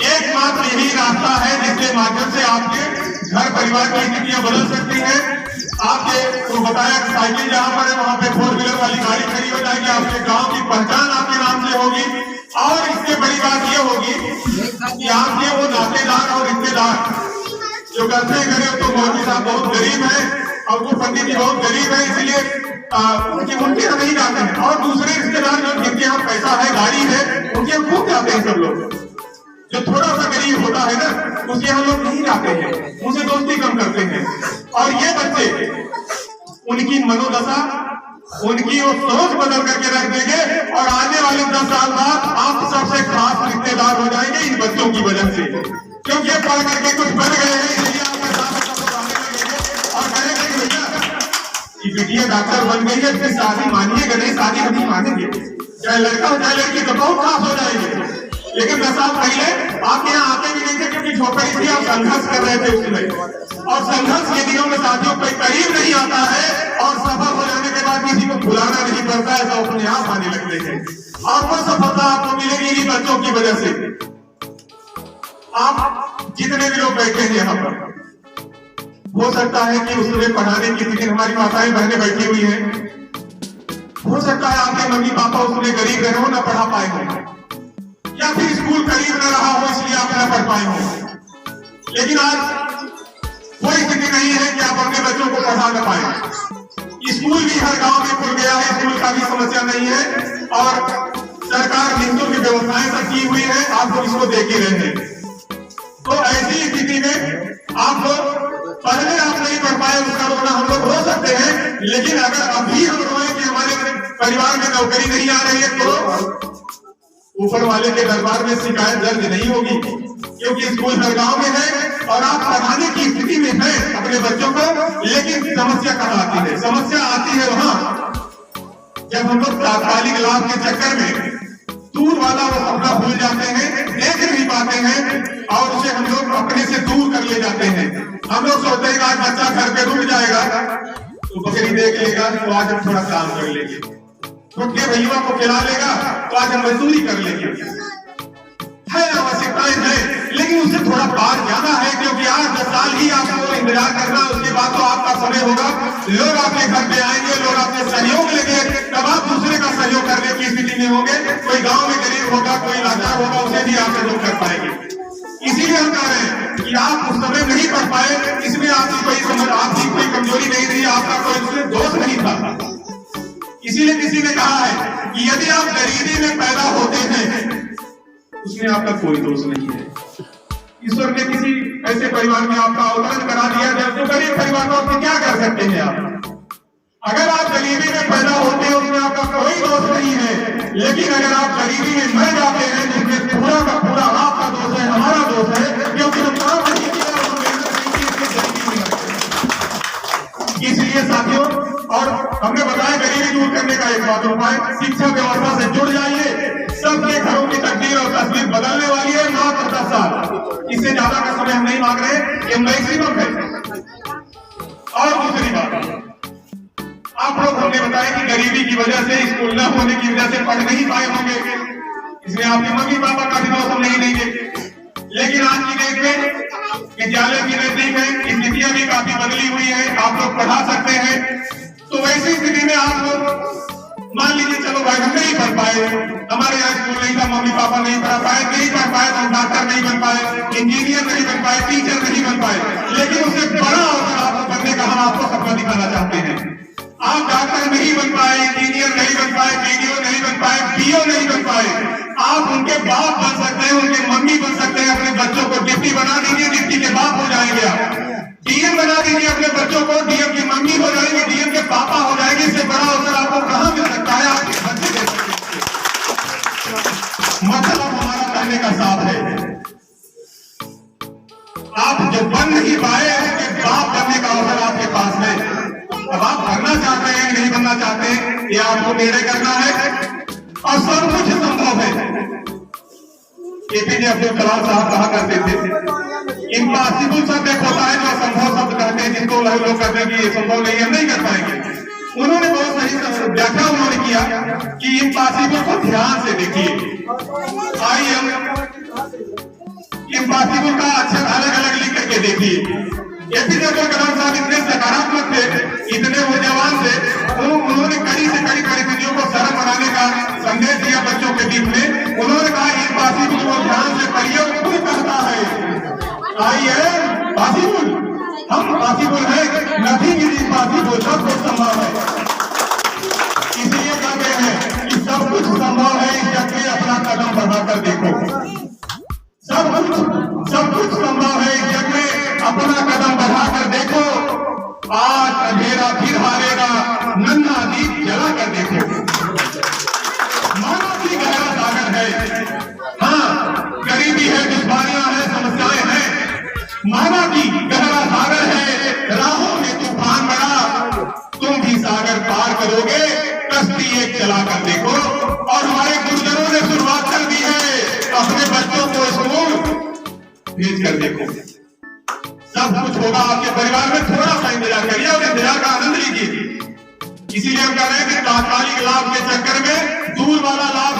Speaker 5: एकमात्र यही रास्ता है जिसके माध्यम से आपके घर परिवार की स्थितियां बदल सकती हैं। आपके तो बताया कि साइकिल जहां पर है वहां पे 4 व्हीलर वाली गाड़ी खड़ी हो जाएगी, आपके गांव की पहचान आपके नाम से होगी। और इससे बड़ी बात यह होगी कि आपके वो नातेदार और रिश्तेदार जो कहते हैं घरे तो मौलवी साहब बहुत गरीब है और वो पंडित जी बहुत गरीब है, इसलिए उनके यहाँ नहीं जाते हैं। और दूसरे रिश्तेदार जो जिनके यहाँ पैसा है, गाड़ी है, उनके यहाँ खूब जाते हैं सब लोग। जो थोड़ा सा गरीब होता है ना, उसके यहाँ लोग नहीं जाते हैं, उनसे दोस्ती कम करते हैं। और ये बच्चे उनकी मनोदशा, उनकी वो सोच बदल करके रख देंगे और आने वाले 10 साल बाद आप सबसे खास रिश्तेदार हो जाएंगे इन बच्चों की वजह से, क्योंकि ये पढ़ करके कुछ बन गए हैं, इसलिए आपके साथ आने लगेंगे और कहेंगे भैया कि बिटिया डॉक्टर बन गई है, फिर शादी मानिएगा नहीं, शादी कभी मानेंगे, चाहे लड़का हो चाहे लड़की, तो बहुत खास हो जाएंगे। लेकिन 10 साल पहले आप यहाँ आते भी नहीं थे क्योंकि झोपड़ी थी, आप संघर्ष कर रहे थे उसमें। और संघर्ष के दिनों में साथियों कोई करीब नहीं आता है और सफल हो जाने के बाद किसी को बुलाना नहीं पड़ता है, तो अपने आप आने लगते हैं। और वो सफलता आपको मिलेगी इन्हीं बच्चों की वजह से। आप जितने भी लोग बैठे हैं यहाँ पर, हो सकता है कि उसमें पढ़ाने की स्थिति हमारी माताएं बहनें बैठी हुई हैं, हो सकता है आपके मम्मी पापा उसमें गरीब रहे हो, ना पढ़ा पाए हो, या फिर स्कूल करीब न रहा हो इसलिए आप न पढ़ पाए हो। लेकिन आज कोई स्थिति नहीं है कि आप अपने बच्चों को पढ़ा न पाए। स्कूल भी हर गांव में खुल गया है, स्कूल का भी समस्या नहीं है और सरकार निःशुल्क व्यवस्थाएं सब की हुई है, आप लोग इसको देख ही रहे हैं। तो ऐसी स्थिति में आप लोग पहले आप नहीं पढ़ पाए, उसका रोना हम लोग रो सकते हैं, लेकिन अगर अभी हम रोए कि हमारे परिवार में नौकरी नहीं आ रही है, तो ऊपर वाले के दरबार में शिकायत दर्ज नहीं होगी, क्योंकि स्कूल हर गांव में है और आप पढ़ाने की स्थिति में हैं अपने बच्चों को। लेकिन समस्या कहाँ आती है? समस्या आती है वहां जब हम लोग तात्कालिक लाभ के चक्कर में दूर वाला वो सपना भूल जाते हैं, देख नहीं पाते हैं और उसे हम लोग अपने से दूर कर ले जाते हैं। हम लोग सोचते हैं कि आज बच्चा घर पे रुक जाएगा तो बकरी देख लेगा, तो आज हम थोड़ा काम कर लेंगे, छोटे भैया को खिला लेगा तो आज हम मजदूरी कर लेंगे। है आवश्यकताएं हैं, लेकिन उससे थोड़ा पार जाना है, क्योंकि आज 10 साल ही आपको इंतजार करना, उसके बाद तो आपका समय होगा, लोग आपके घर पे आएंगे, लोग आपसे सहयोग लेंगे, तब आप दूसरे का सहयोग करने की स्थिति में होंगे। कोई गांव में गरीब होगा, कोई लाचार होगा, उसे भी आप सहयोग कर पाएंगे। इसीलिए हम कह रहे हैं कि आप उस समय नहीं पढ़ पाए, इसमें आपकी कोई कमजोरी नहीं रही, आपका कोई दोष नहीं था। इसीलिए किसी ने कहा है कि यदि आप गरीबी में पैदा होते हैं उसमें आपका कोई दोष नहीं है। ईश्वर ने किसी ऐसे परिवार में आपका अवतरण करा दिया जो गरीब परिवार को उसमें क्या कर सकते हैं आप? अगर आप गरीबी में पैदा होते हैं उसमें आपका कोई दोष नहीं है, लेकिन अगर आप गरीबी में मर जाते हैं जिसमें पूरा का पूरा आपका दोष है, हमारा दोष है, क्योंकि हम काम नहीं किया, इसलिए साथियों, और हमने बताया गरीबी दूर करने का एक बात उपाय, शिक्षा व्यवस्था से जुड़ जाइए। सबके घरों की तकदीर और तस्वीर बदलने वाली है, मात्र 10 साल, इससे ज्यादा का समय हम नहीं मांग रहे, ये मैक्सिमम है। और दूसरी बात, आप लोग हमने बताया कि गरीबी की वजह से, स्कूल न होने की वजह से पढ़ नहीं पाए होंगे, इसमें आपके मम्मी पापा का भी दोष हम नहीं देंगे। लेकिन आज की डेट में विद्यालय भी नजदीक है, स्थितियां भी काफी बदली हुई है, आप लोग पढ़ा सकते हैं।
Speaker 4: तो वैसी स्थिति में आप लोग मान लीजिए चलो भाई हम नहीं पढ़ पाए, हमारे यहाँ स्कूल नहीं था, मम्मी पापा नहीं पढ़ा पाए, नहीं पढ़ पाए तो हम डॉक्टर नहीं बन पाए, इंजीनियर नहीं बन पाए, टीचर नहीं बन पाए, लेकिन उससे बड़ा अवसर आपको बनने का हम आपको सपना दिखाना चाहते हैं। आप डॉक्टर नहीं बन पाए, इंजीनियर नहीं बन पाए, बीडीओ नहीं बन पाए, बीओ नहीं बन पाए, आप उनके बाप बन सकते हैं, उनके मम्मी बन सकते हैं। अपने बच्चों को डिप्टी बना दीजिए, डिप्टी के बाप हो जाएंगे आप। डीएम बना दीजिए अपने बच्चों को, डीएम की मम्मी हो जाएंगे, डीएम के पापा हो जाएंगे। इससे बड़ा अवसर आपको कहां मिल सकता है आपके बच्चे के? मतलब हमारा कहने का साफ है, आप जो बन नहीं पाए उसके बाप बनने का अवसर आपके पास है। अब आप बनना चाहते हैं नहीं बनना चाहते हैं ये आपको निर्णय करना है, और सब कुछ संभव है। एपीजे अब्दुल कलाम साहब कहा करते थे, इम्पॉसिबल शब्द एक होता है जो असंभव शब्द कहते हैं, जिनको लोग कहते हैं कि ये संभव नहीं है, नहीं कर पाएंगे। उन्होंने बहुत सही व्याख्या उन्होंने किया कि इम्पॉसिबल को ध्यान से देखिए। आइए इम्पॉसिबल का अक्षर अलग अलग लिख करके देखिए। एपीजे अब्दुल कलाम साहब इतने सकारात्मक थे, इतने ऊर्जावान थे, उन्होंने कड़ी से कड़ी परिस्थितियों को सरल बनाने का संदेश दिया बच्चों के बीच में। उन्होंने कहा इम्पॉसिबल को ध्यान से पढ़िए, खुद कहता है पॉसिबल, हम पॉसिबल है, नथिंग इज इम्पॉसिबल, सब कुछ संभव है। इसलिए कहते हैं कि सब कुछ संभव है इस जग में, अपना कदम बढ़ाकर देखो। सब कुछ संभव है इस जग में, अपना कदम बढ़ाकर देखो। आज अंधेरा फिर हारेगा, नन्हा दीप जला कर देखो। मानव की गहरा सागर है, हाँ गरीबी है, दुश्वारियां हैं, समस्याएं हैं, मानव की गहरा सागर है। राहों में तूफान बड़ा, तुम भी सागर पार करोगे, कश्ती एक चला कर देखो। और हमारे गुरुजनों ने शुरुआत कर दी है, अपने बच्चों को स्कूल भेज कर देखो। सब कुछ होगा आपके परिवार में, थोड़ा सा इंतजार करिए और इंतजार का आनंद लीजिए। इसीलिए हम कह रहे हैं कि तात्कालिक लाभ के चक्कर में दूर वाला लाभ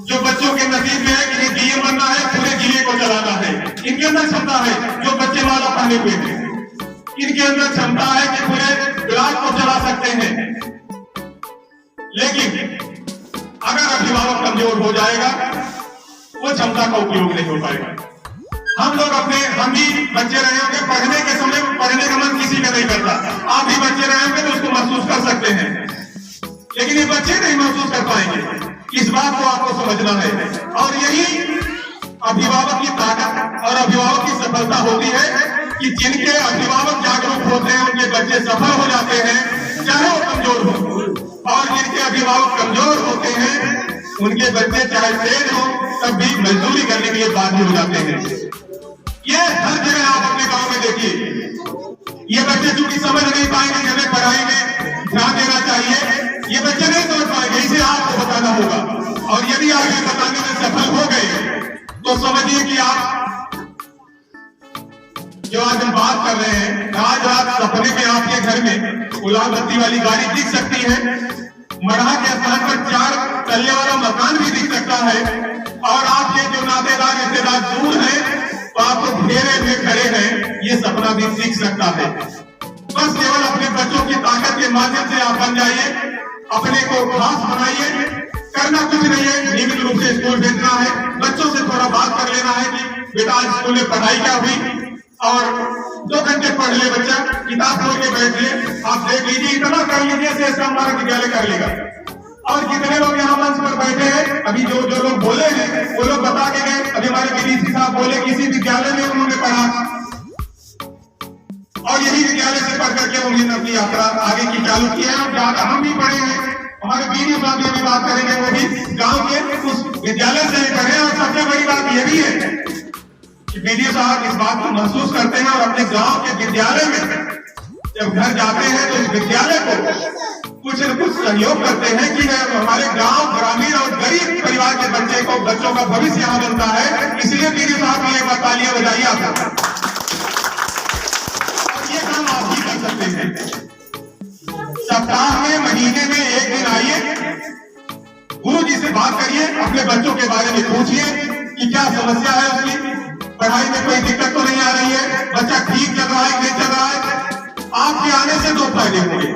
Speaker 4: जो बच्चों के नसीब में है कि डीएम बनना है, पूरे जिले को चलाना है, इनके अंदर क्षमता है। जो बच्चे माला पहने हुए हैं इनके अंदर क्षमता है कि पूरे ब्लॉक को चला सकते हैं। लेकिन अगर अभिभावक कमजोर हो जाएगा, वो क्षमता का उपयोग नहीं हो पाएगा। हम लोग हम भी बच्चे रहे होंगे, पढ़ने के समय पढ़ने का मन किसी का नहीं करता। आप भी बच्चे रहे होंगे तो उसको महसूस कर सकते हैं, लेकिन ये बच्चे नहीं महसूस कर पाएंगे। इस बात को आपको समझना है, और यही अभिभावक की ताकत और अभिभावक की सफलता होती है कि जिनके अभिभावक जागरूक होते हैं उनके बच्चे सफल हो जाते हैं, चाहे वो कमजोर हो। और जिनके अभिभावक कमजोर होते हैं उनके बच्चे चाहे तेज हो तब भी मजदूरी करने के लिए बाध्य हो जाते हैं। ये हर जगह आप अपने गांव में देखिए, ये बच्चे चूंकि समझ नहीं पाएंगे कि हमें पढ़ाई में ध्यान देना चाहिए, ये बच्चे नहीं समझ पाएंगे, इसे आपको बताना होगा। और यदि आप ये बताने में सफल हो गए तो समझिए कि आप जो आज हम बात कर रहे हैं, आज रात सपने में आपके घर में गुलाब बत्ती वाली गाड़ी दिख सकती है, मढ़ा के स्थान पर 4 तल्ले वाला मकान भी दिख सकता है, और आपके जो नातेदार रिश्तेदार दूर हैं तो आपको घेरे में खड़े हैं, ये सपना भी दिख सकता है। बस केवल अपने बच्चों की ताकत के माध्यम से आप बन जाइए, अपने को खास बनाइए। करना कुछ नहीं है, नियमित रूप से स्कूल भेजना है, बच्चों से थोड़ा बात कर लेना है कि बेटा आज स्कूल में पढ़ाई क्या हुई, और 2 घंटे पढ़ ले बच्चा, किताब खोल के बैठ ले, आप देख लीजिए, इतना कर लीजिए से हमारा विद्यालय कर लेगा। और कितने लोग यहाँ मंच पर बैठे हैं, अभी जो लोग बोले हैं वो लोग बता के गए। अभी हमारे बीडीसी साहब बोले किसी विद्यालय में उन्होंने पढ़ा, और यही विद्यालय से पढ़ करके उन्होंने अपनी यात्रा आगे की चालू की है। और हम भी पढ़े हैं, हमारे बीडीओ साहब भी बात करेंगे, वो भी गाँव के उस विद्यालय से ही पढ़े। और सबसे बड़ी बात ये भी है कि बीडीओ साहब इस बात को महसूस करते हैं, और अपने गाँव के विद्यालय में जब घर जाते हैं तो उस विद्यालय को कुछ न कुछ सहयोग करते हैं कि हमारे गांव ग्रामीण और गरीब परिवार के बच्चों का भविष्य यहाँ बनता है। इसलिए बीडीओ साहब की एक बार तालियां बजाइए आप। और ये काम आप भी कर सकते हैं। सप्ताह में, महीने में 1 दिन आइए, गुरु जी से बात करिए, अपने बच्चों के बारे में पूछिए कि क्या समस्या है उसकी, पढ़ाई में कोई दिक्कत तो नहीं आ रही है, बच्चा ठीक चल रहा है नहीं चल रहा है। आपके आने से 2 फायदे होंगे।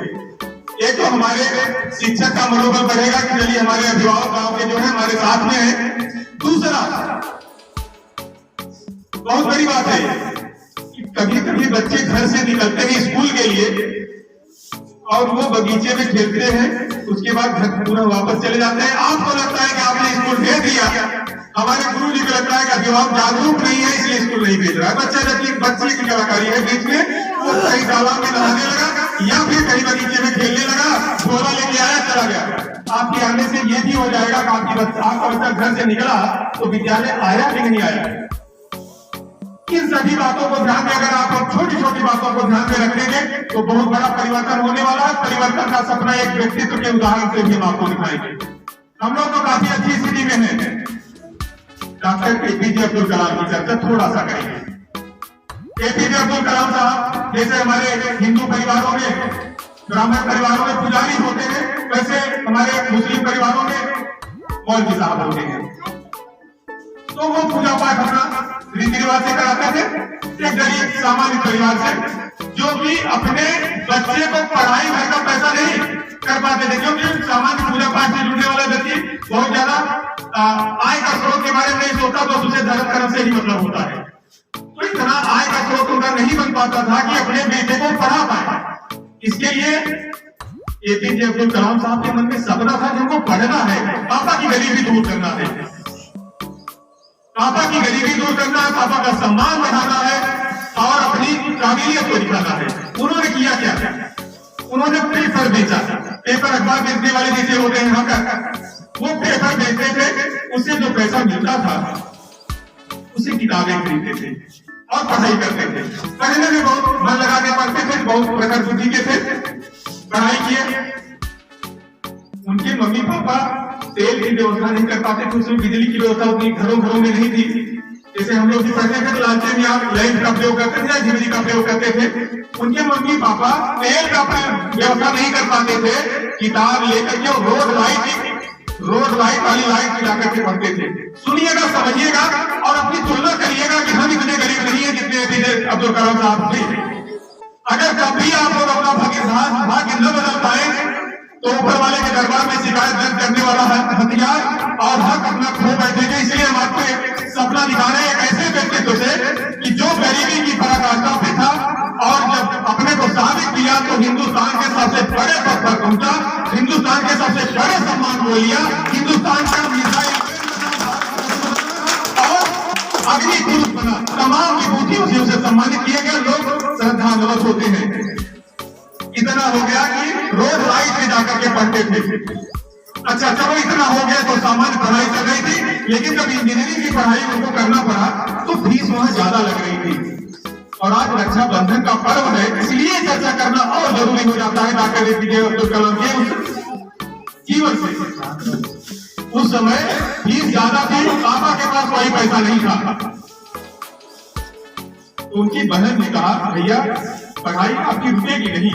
Speaker 4: एक तो हमारे शिक्षक का मनोबल बढ़ेगा कि चलिए हमारे अभिभावक गांव के जो है हमारे साथ में है। दूसरा बहुत बड़ी बात है कि कभी कभी बच्चे घर से निकलते हैं स्कूल के लिए और वो बगीचे में खेलते हैं, उसके बाद घर पूरा वापस चले जाते हैं। आपको लगता है कि आपने स्कूल भेज दिया, हमारे गुरु जी को लगता है कि अभिभावक जागरूक नहीं है इसलिए स्कूल नहीं भेज रहा है। बच्चा जबकि बच्चे की कलाकारी है बीच में, वो कहीं तालाब में नहाने लगा या फिर कहीं बगीचे में खेलने लगा, झोला लेके आया चला गया। आपके आने से ये भी हो जाएगा कि आपका बच्चा घर से निकला तो विद्यालय आया कि नहीं आया। इन सभी बातों को ध्यान में अगर आप छोटी छोटी बातों को ध्यान में रखेंगे तो बहुत बड़ा परिवर्तन होने वाला है। परिवर्तन का सपना एक व्यक्तित्व के उदाहरण से भी हम आपको दिखाएंगे। हम लोग तो काफी अच्छी स्थिति में हैं। डॉक्टर एपीजे अब्दुल कलाम की चर्चा थोड़ा सा करेंगे। एपीजे अब्दुल कलाम साहब जैसे हमारे हिंदू परिवारों में, ब्राह्मण परिवारों में पुजारी होते हैं, वैसे हमारे मुस्लिम परिवारों में मौलवी साहब होते हैं। तो वो पूजा पाठ अपना रीति रिवाज से कराते थे। एक गरीब सामान्य परिवार से जो कि अपने बच्चे को पढ़ाई भर का पैसा नहीं कर पाते थे, क्योंकि सामान्य पूजा पाठ से जुड़ने वाला व्यक्ति बहुत ज्यादा आय का स्रोत के बारे में नहीं सोचता, तो उसे धर्म कर्म से ही मतलब होता है। तो इतना आय का स्रोत उनका नहीं बन पाता था कि अपने बेटे को पढ़ा पाए। इसके लिए एपीजे अब्दुल कलाम साहब के मन में सपना था कि उनको पढ़ना है, पापा की गरीबी दूर करना है, पापा की गरीबी दूर करना है, पापा का सम्मान बढ़ाना है और अपनी काबिलियत को दिखाना है। उन्होंने किया क्या? उन्होंने पेपर बेचा। पेपर अखबार बेचने वाले जैसे होते हैं यहाँ का, वो पेपर बेचते थे, उससे जो पैसा मिलता था उसे किताबें खरीदते थे और पढ़ाई करते थे। पढ़ने में बहुत मन लगा के पढ़ते थे, बहुत प्रखर बुद्धि के थे, पढ़ाई किए। उनके मम्मी पापा तेल की व्यवस्था नहीं कर पाते थे, उसमें बिजली की व्यवस्था उतनी घरों में नहीं थी। जैसे हम लोग भी पढ़ते थे तो लालटेन या लैंप का प्रयोग करते थे या झिल्ली का प्रयोग करते थे। उनके मम्मी पापा तेल का व्यवस्था नहीं कर पाते थे, किताब लेकर के रोड लाइट वाली लाइट में जाकर के पढ़ते थे। सुनिएगा, समझिएगा और अपनी तुलना करिएगा कि हम इतने गरीब नहीं है जितने एपीजे अब्दुल कलाम साहब थे। अगर कभी आप लोग अपना भाग्य न बदल पाए तो ऊपर वाले के दरबार में शिकायत दर्ज करने वाला हथियार और हक अपना खो बैठेंगे। इसलिए हम आपको एक सपना दिखा रहे हैं, एक ऐसे व्यक्तित्व से कि जो गरीबी की पराकाष्ठा पे था और जब अपने को साबित किया तो हिंदुस्तान के सबसे बड़े पद पर पहुंचा, हिंदुस्तान के सबसे बड़े सम्मान को लिया, हिंदुस्तान का मिसाइल और अग्निपुरुष बना। तमाम विभूतियों से उसे सम्मानित किया गया। लोग श्रद्धांजलि होते हैं। इतना हो गया कि रोड लाइट में जाकर के पढ़ते थे। अच्छा चलो इतना हो गया तो सामान्य पढ़ाई चल रही थी, लेकिन जब इंजीनियरिंग की पढ़ाई उनको करना पड़ा तो फीस वहां ज्यादा लग रही थी। और आज रक्षाबंधन का पर्व है, इसलिए चर्चा करना और जरूरी हो जाता है डॉक्टर एपीजे अब्दुल कलाम के जीवन से। उस समय फीस ज्यादा थी, पापा के पास कोई पैसा नहीं था। तो उनकी बहन ने कहा भैया पढ़ाई आपकी रुकेगी नहीं,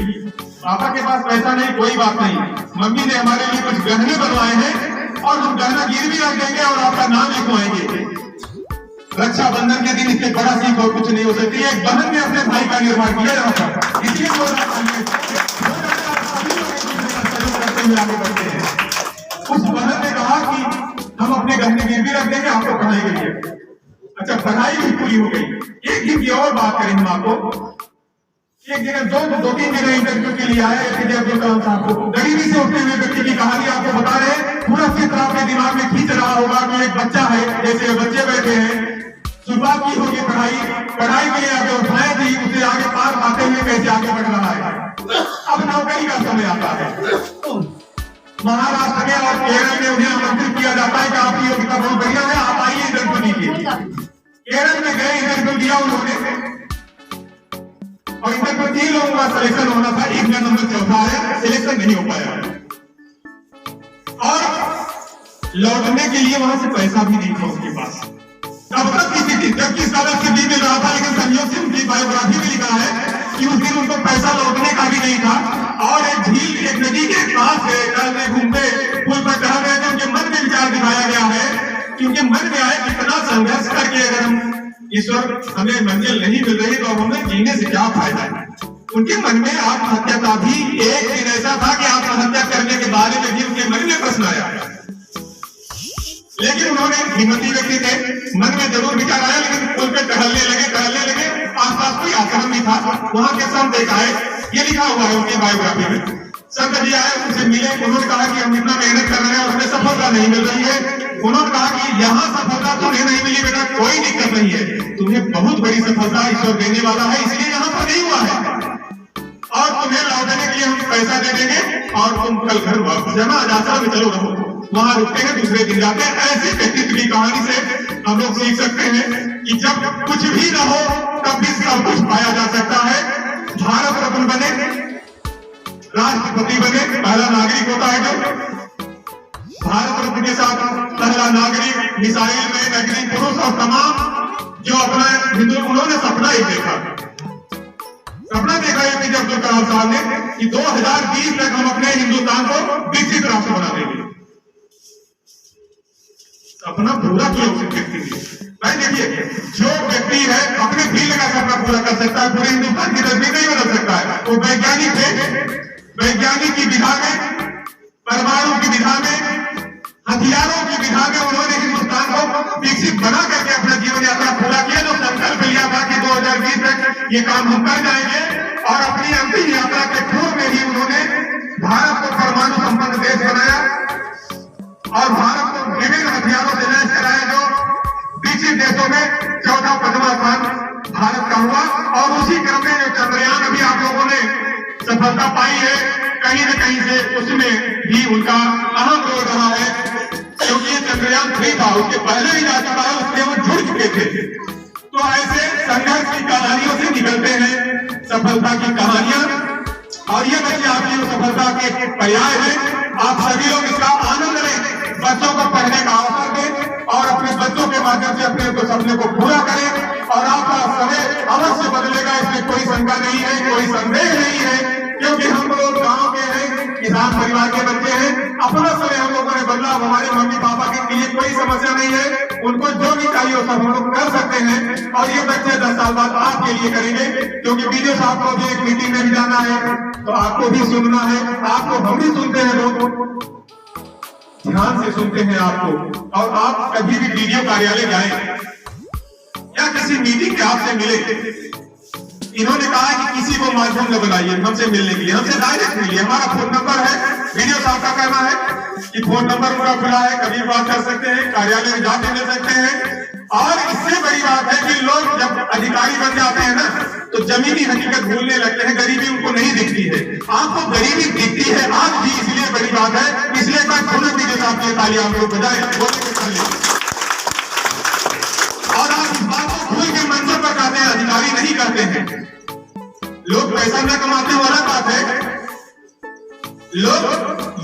Speaker 4: पापा के पास पैसा नहीं, कोई बात नहीं, मम्मी ने हमारे लिए कुछ गहने बनवाए हैं और हम गहना गिरवी रख देंगे और आपका नाम लिखवाएंगे। रक्षाबंधन के दिन इससे बड़ा सीख और कुछ नहीं हो सकती है। एक बहन ने अपने भाई का निर्माण किया यहाँ पर, इसलिए आगे बढ़ते हैं। उस बहन ने कहा कि हम अपने गहने गिरवी रख देंगे आपको पढ़ाई के लिए। अच्छा पढ़ाई भी पूरी हो गई। एक दिन की और बात करें हम आपको, एक जगह दो तीन जगह इंटरव्यू के लिए आए एपीजे अब्दुल कलाम साहब को। गरीबी से उठते हुए व्यक्ति की कहानी आपको बता रहे हैं। पूरा चित्र आपके दिमाग में खींच रहा होगा कि एक बच्चा है, जैसे बच्चे बैठे हैं, सुबह की होगी पढ़ाई के लिए आगे उठाए थी, उसे आगे पार पाते हुए कैसे आगे बढ़ रहा है। अब नौकरी का समय आता है। महाराष्ट्र में और केरल में उन्हें आमंत्रित किया जाता है कि आपकी योग्यता बहुत बढ़िया है, आप आइए इंटरव्यू दीजिए। केरल में गए, इंटरव्यू दिया उन्होंने और इंटरव्यू 3 लोगों का सिलेक्शन होना था, एक का नंबर चौथा आया, सिलेक्शन नहीं हो पाया और लौटने के लिए वहां से पैसा भी नहीं था उसके पास। तब तक की स्थिति, जबकि स्कॉलरशिप मिल रहा था, लेकिन संयोग से उनकी बायोग्राफी में लिखा है कि उस दिन उनको पैसा लौटने का भी नहीं था और एक झील, एक नदी के पास टहलते घूमते पुल पर टहल रहे थे। उनके मन में विचार दिखाया गया है कि उनके मन में आए कितना संघर्ष करके अगर हम ईश्वर हमें मंजिल नहीं मिल रही तो अब हमें जीने से क्या फायदा है। उनके मन में आत्महत्या का भी एक दिन ऐसा था कि आत्महत्या करने के बारे में भी उनके मन में प्रश्न आया, लेकिन उन्होंने हिम्मती व्यक्ति थे, मन में जरूर विचार आया, लेकिन पुल पे टहलने लगे। आसपास कोई आश्रम नहीं था, वहां के संत देखा है, ये लिखा हुआ है उनकी बायोग्राफी में। संत जी आए, उनसे मिले, उन्होंने कहा कि हम इतना मेहनत कर रहे हैं और हमें सफलता नहीं मिल रही है। उन्होंने कहा कि यहाँ सफलता तुम्हें नहीं मिली बेटा, कोई दिक्कत नहीं है, तुम्हें बहुत बड़ी सफलता ईश्वर देने वाला है, इसलिए यहाँ पर नहीं हुआ है और तुम्हें लौटने के लिए हम पैसा दे देंगे और तुम कल घर वापस जाना, आश्रम में चलो रहो। वहां रुकते हैं, दूसरे दिन जाते हैं। ऐसे व्यक्तित्व की कहानी से हम लोग सीख सकते हैं कि जब कुछ भी न हो तब भी सब कुछ पाया जा सकता है। भारत रत्न बने, राष्ट्रपति बने, पहला नागरिक होता है जो भारत रत्न के साथ पहला नागरिक, मिसाइल मैन, अग्नि पुरुष और तमाम जो अपना हिंदू, उन्होंने सपना ही देखा कि जब कलाम साहब ने कि 2020 तक हम अपने हिंदुस्तान को विकसित राष्ट्र बना देंगे। सपना पूरा किया उस व्यक्ति ने। भाई देखिए, जो व्यक्ति है अपने फील्ड का सपना पूरा कर सकता है, पूरे हिंदुस्तान की तस्वीर नहीं बदल सकता है। वो वैज्ञानिक थे, वैज्ञानिक की विधा में, परमाणु की विधा में, हथियारों की विधा में उन्होंने हिंदुस्तान को विकसित बना करके अपना जीवन यात्रा पूरा किया। जो संकल्प लिया था कि 2020 तक ये काम हम कर जाएंगे और अपनी अंतिम यात्रा के पूर्व में ही उन्होंने भारत को परमाणु संपन्न देश बनाया और भारत को विभिन्न हथियारों से लैस कराया। जो विकसित देशों में 14वां स्थान भारत का हुआ और उसी क्रम में जो चंद्रयान अभी आप लोगों ने सफलता पाई है, कहीं न कहीं से उसमें भी उनका अहम रोल रहा है, क्योंकि ये चंद्रयान 3 था, उसके पहले ही जा चुका है, उससे वो जुड़ चुके थे। तो ऐसे संघर्ष की कहानियों से निकलते हैं सफलता की कहानियां, और ये बच्चे आपकी सफलता के पर्याय है। आप सभी लोग इसका आनंद लें, बच्चों को पढ़ने का अवसर दें और अपने बच्चों के माध्यम से अपने सपने को पूरा करें और आपका समय अवश्य बदलेगा, इसमें कोई शंका नहीं है, कोई संदेह नहीं है, क्योंकि हम लोग गांव के हैं, किसान परिवार के बच्चे हैं। अपना समय हम लोगों ने बदला, हमारे मम्मी पापा के लिए कोई समस्या नहीं है, उनको जो भी चाहिए वो सब हम लोग कर सकते हैं और ये बच्चे 10 साल बाद आपके लिए करेंगे, क्योंकि वीडियो साहब को भी एक मीटिंग में भी जाना है, तो आपको भी सुनना है, आपको हम भी सुनते हैं, लोग ध्यान से सुनते हैं आपको। और आप कभी भी वीडियो कार्यालय जाएं या किसी मीटिंग के आपसे मिले, इन्होंने कहा कि किसी को माध्यम न बनाइए हमसे मिलने के लिए, हमसे डायरेक्ट मिलिए। हमारा फोन नंबर है, वीडियो साहब का कहना है कि फोन नंबर उनका खुला है, कभी बात कर सकते हैं, कार्यालय में जाके ले सकते हैं। और इससे बड़ी बात है कि लोग जब अधिकारी बन जाते हैं ना, तो जमीनी हकीकत भूलने लगते हैं, गरीबी उनको नहीं दिखती है। आपको गरीबी दिखती है आज भी, इसलिए बड़ी बात है, इसलिए एक बार खुले वीडियो साहब की ताली आप लोग बजाएं, और आप इस बात को खुल के मंचों पर कहते हैं, अधिकारी नहीं कहते हैं। लोग पैसा न कमाते हो अलग बात है, लोग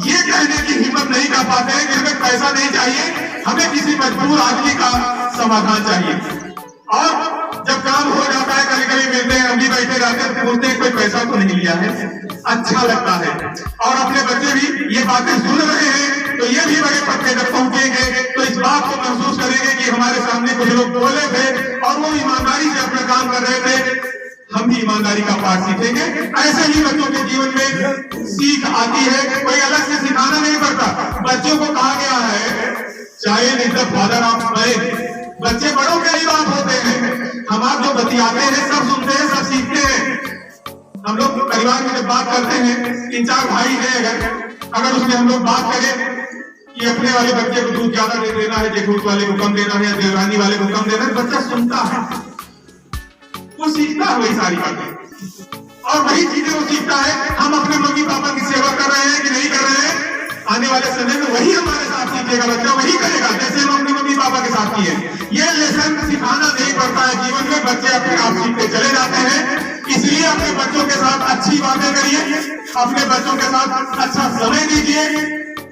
Speaker 4: ये कहने की हिम्मत नहीं कर पाते हैं कि हमें पैसा नहीं चाहिए, हमें किसी मजबूर आदमी का समाधान चाहिए। और जब काम हो जाता है, कभी कभी मिलते हैं, हम भी बैठे रहते हैं, बोलते हैं कोई पैसा तो नहीं लिया है, अच्छा लगता है। और अपने बच्चे भी ये बातें सुन रहे हैं, तो ये भी बड़े पद पे जब पहुंचेंगे तो इस बात को महसूस करेंगे कि हमारे सामने कुछ लोग बोले थे और वो ईमानदारी से अपना काम कर रहे थे, हम भी ईमानदारी का पाठ सीखेंगे। ऐसे ही बच्चों के जीवन में सीख आती है, कोई अलग से सिखाना नहीं पड़ता। बच्चों को कहा गया है child is the father of mind, बच्चे बड़ों के ही बाप होते हैं। हम आप जो बतियाते हैं सब सुनते हैं, सब सीखते हैं। हम लोग परिवार में जब बात करते हैं, 3-4 भाई हैं, अगर उसमें हम लोग बात करें कि अपने वाले बच्चे को दूध ज्यादा दे देना है, जेठूस वाले को कम देना है, या देवरानी वाले को कम देना है, बच्चा सुनता है, वो सीखता है वही सारी बातें और वही चीजें वो सीखता है। हम अपने मम्मी पापा की सेवा कर रहे हैं कि नहीं कर रहे हैं, आने वाले समय में वही हमारे साथ सीखेगा, बच्चा वही करेगा जैसे हम अपने मम्मी पापा के साथ किए। ये लेसन सिखाना नहीं पड़ता है जीवन में, बच्चे अपने आप सीखते चले जाते हैं। इसलिए अपने बच्चों के साथ अच्छी बातें करिए, अपने बच्चों के साथ अच्छा समय दीजिए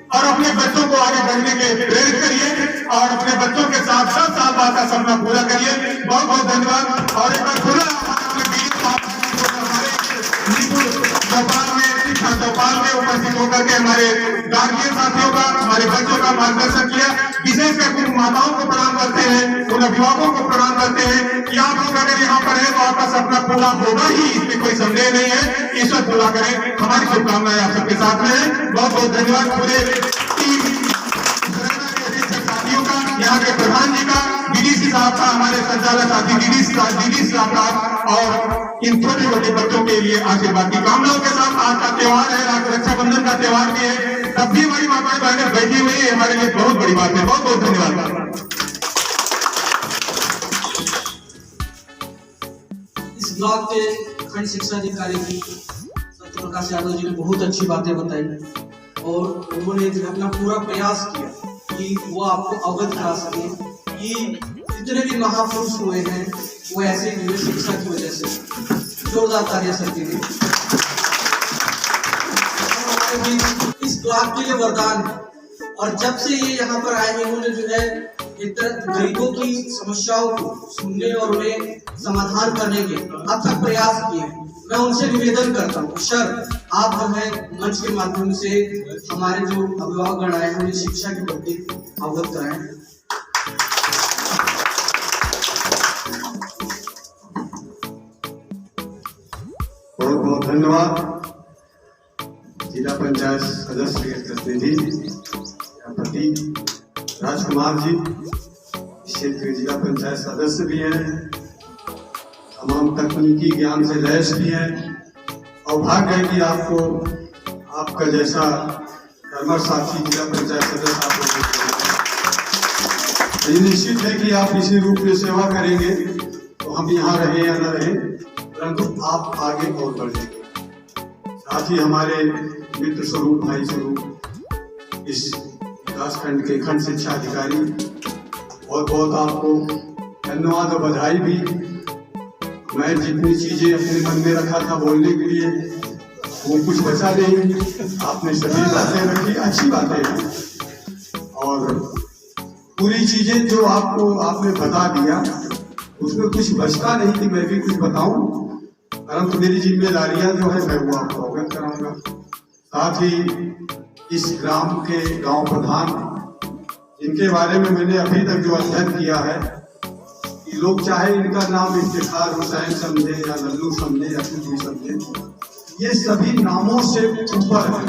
Speaker 4: और अपने बच्चों को आगे बढ़ने के प्रेरित करिए और अपने बच्चों के साथ 10 साल बाद का सपना पूरा करिए। बहुत बहुत धन्यवाद। और एक बार खुला चौपाल में उपस्थित होकर के हमारे गार्जियन साथियों का हमारे बच्चों का मार्गदर्शन किया। विशेषकर उन माताओं को प्रणाम करते हैं, उन अभिभावकों को प्रणाम करते हैं कि आप लोग अगर यहाँ पर है तो आपका सपना पूरा होगा ही, इसमें कोई संदेह नहीं है। ईश्वर पूरा करें, हमारी शुभकामनाएं आप सबके साथ में है। बहुत बहुत धन्यवाद पूरे टीम साथियों का, यहाँ के प्रधान जी का, डीडीसी साहब का, हमारे संचालक साथी डीडीसी साहब का, और इन छोटे छोटे बच्चों के लिए आशीर्वाद की कामनाओं के साथ आज का त्योहार है, रक्षाबंधन का त्योहार भी है। तब भी हमारी माताएं बहनें बैठी हुई है, हमारे लिए बहुत बड़ी बात है। बहुत बहुत धन्यवाद।
Speaker 1: इस ब्लॉक के खंड शिक्षा अधिकारी जी सत्य प्रकाश यादव जी ने बहुत अच्छी बातें बताई और उन्होंने अपना पूरा प्रयास किया कि वो आपको अवगत करा सके कि जितने भी महापुरुष हुए हैं वो ऐसे हुए शिक्षा की वजह से। जोरदार तालियां सबके लिए। इस ब्लॉक के लिए वरदान है और जब से ये यहाँ पर आए इन्होंने जो है गरीबों की समस्याओं को सुनने और उन्हें समाधान करने के अथक प्रयास किए हैं। मैं उनसे निवेदन करता हूँ सर आप हमें मंच के माध्यम से हमारे जो अभिभावकगण आए हैं उन्हें शिक्षा के प्रति अवगत कराएं।
Speaker 8: बहुत बहुत धन्यवाद जिला पंचायत सदस्य के प्रतिनिधि पति राजकुमार जी, क्षेत्र के जिला पंचायत सदस्य भी हैं, तमाम तकनीकी ज्ञान से लैस भी हैं और भाग्य है कि आपको आपका जैसा कर्मठ साथी जिला पंचायत सदस्य आपको ये निश्चित है कि आप इसी रूप में सेवा करेंगे तो हम यहाँ रहे या न रहे परंतु आप आगे और बढ़ेंगे। साथ ही हमारे मित्र स्वरूप भाई स्वरूप इस विकासखंड के खंड शिक्षा अधिकारी बहुत बहुत आपको धन्यवाद और बधाई भी। मैं जितनी चीजें अपने मन में रखा था बोलने के लिए वो कुछ बचा नहीं, आपने सभी बातें रखी, अच्छी बातें हैं और पूरी चीजें जो आपको आपने बता दिया उसमें कुछ बचता नहीं कि मैं भी कुछ बताऊं, परंतु मेरी जिम्मेदारियां जो है मैं वो आपको अवगत कराऊंगा। साथ ही इस ग्राम के गांव प्रधान जिनके बारे में मैंने अभी तक जो अध्ययन किया है कि लोग चाहे इनका नाम इफ्तिखार हुसैन समझे या लल्लू समझे या कुछ भी समझे, ये सभी नामों से ऊपर है।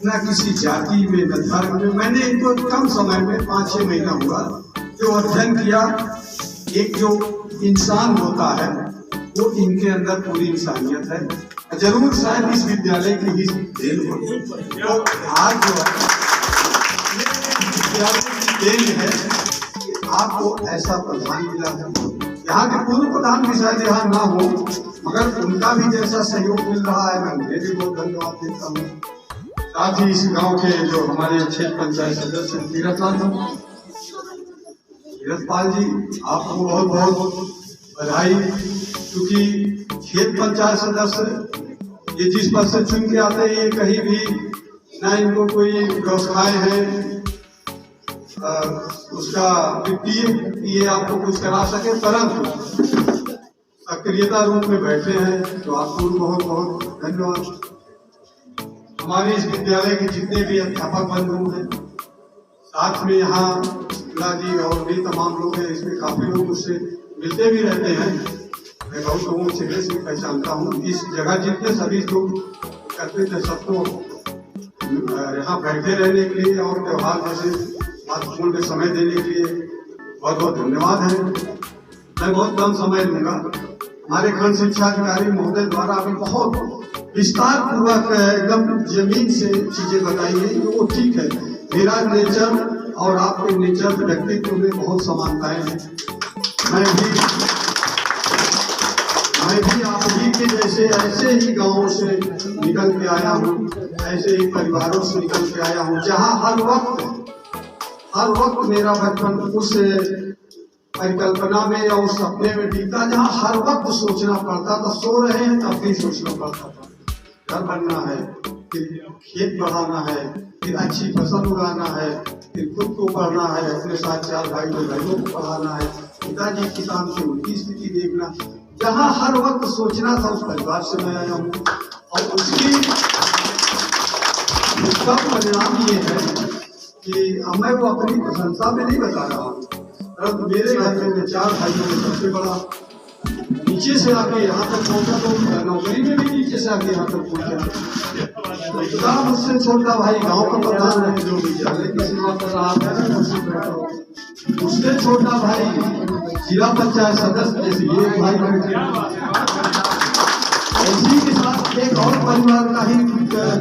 Speaker 8: न किसी जाति में न धर्म में। मैंने इनको कम समय में 5-6 महीना हुआ जो अध्ययन किया, एक जो इंसान होता है वो इनके अंदर पूरी इंसानियत है। जरूर शायद इस विद्यालय की ही देन होगी। तो आज जो विद्यालय की देन है कि आपको ऐसा प्रधान मिला है। यहाँ के पूर्व प्रधान भी शायद यहाँ ना हो मगर उनका भी जैसा सहयोग मिल रहा है मैं उन्हें भी बहुत धन्यवाद देता हूँ। साथ ही इस गांव के जो हमारे क्षेत्र पंचायत सदस्य तीरथपाल जी आपको बहुत बहुत बधाई, क्योंकि क्षेत्र पंचायत सदस्य ये जिस पद से चुन के आते हैं ये कहीं भी ना इनको कोई व्यवस्थाएं हैं उसका वित्तीय ये आपको कुछ करा सके, परंतु सक्रियता रूप में बैठे हैं तो आपको बहुत बहुत धन्यवाद। हमारे इस विद्यालय के जितने भी अध्यापक बंधु हैं, साथ में यहाँ जी और भी तमाम लोग हैं, इसमें काफी लोग मुझसे मिलते भी रहते हैं। मैं बहुत लोगों से भी पहचानता हूँ। इस जगह जितने सभी लोग करते थे सबको यहाँ बैठे रहने के लिए और त्योहार जैसे महत्वपूर्ण में समय देने के लिए बहुत बहुत धन्यवाद है। मैं बहुत कम समय लूंगा। हमारे खंड शिक्षा अधिकारी महोदय द्वारा अभी बहुत विस्तार पूर्वक एकदम जमीन से चीजें बताई है, वो ठीक है। मेरा नेचर और आपके नेचर व्यक्तित्व में बहुत समानताएं हैं। मैं भी आप ही के जैसे ऐसे ही गांवों से निकल के आया हूँ, ऐसे ही परिवारों से निकल के आया हूँ जहाँ हर वक्त मेरा बचपन उस परिकल्पना में या उस सपने में बीता जहाँ हर वक्त सोचना पड़ता था। सो रहे हैं तब भी सोचना पड़ता था, घर बनना है, फिर खेत बढ़ाना है, फिर अच्छी फसल उगाना है, फिर खुद को पढ़ना है, अपने साथ 4 भाई बहनों को पढ़ाना है, पिताजी किसान से उनकी स्थिति देखना। जहां हर वक्त सोचना था, उस परिवार से मैं आया हूँ। और उसका परिणाम ये है कि मैं वो अपनी प्रशंसा में नहीं बता रहा हूँ, परंतु मेरे घर में 4 भाइयों में सबसे बड़ा नीचे से आके यहाँ तक पहुंचा, तो नौकरी में भी नीचे से आके यहाँ तक पहुंचा। मुझसे छोटा भाई गांव का प्रधान है, जो विद्यालय की सेवा कर रहा है, उससे छोटा भाई जिला पंचायत सदस्य, जैसे ये भाई बैठे, इसी के साथ एक और परिवार का ही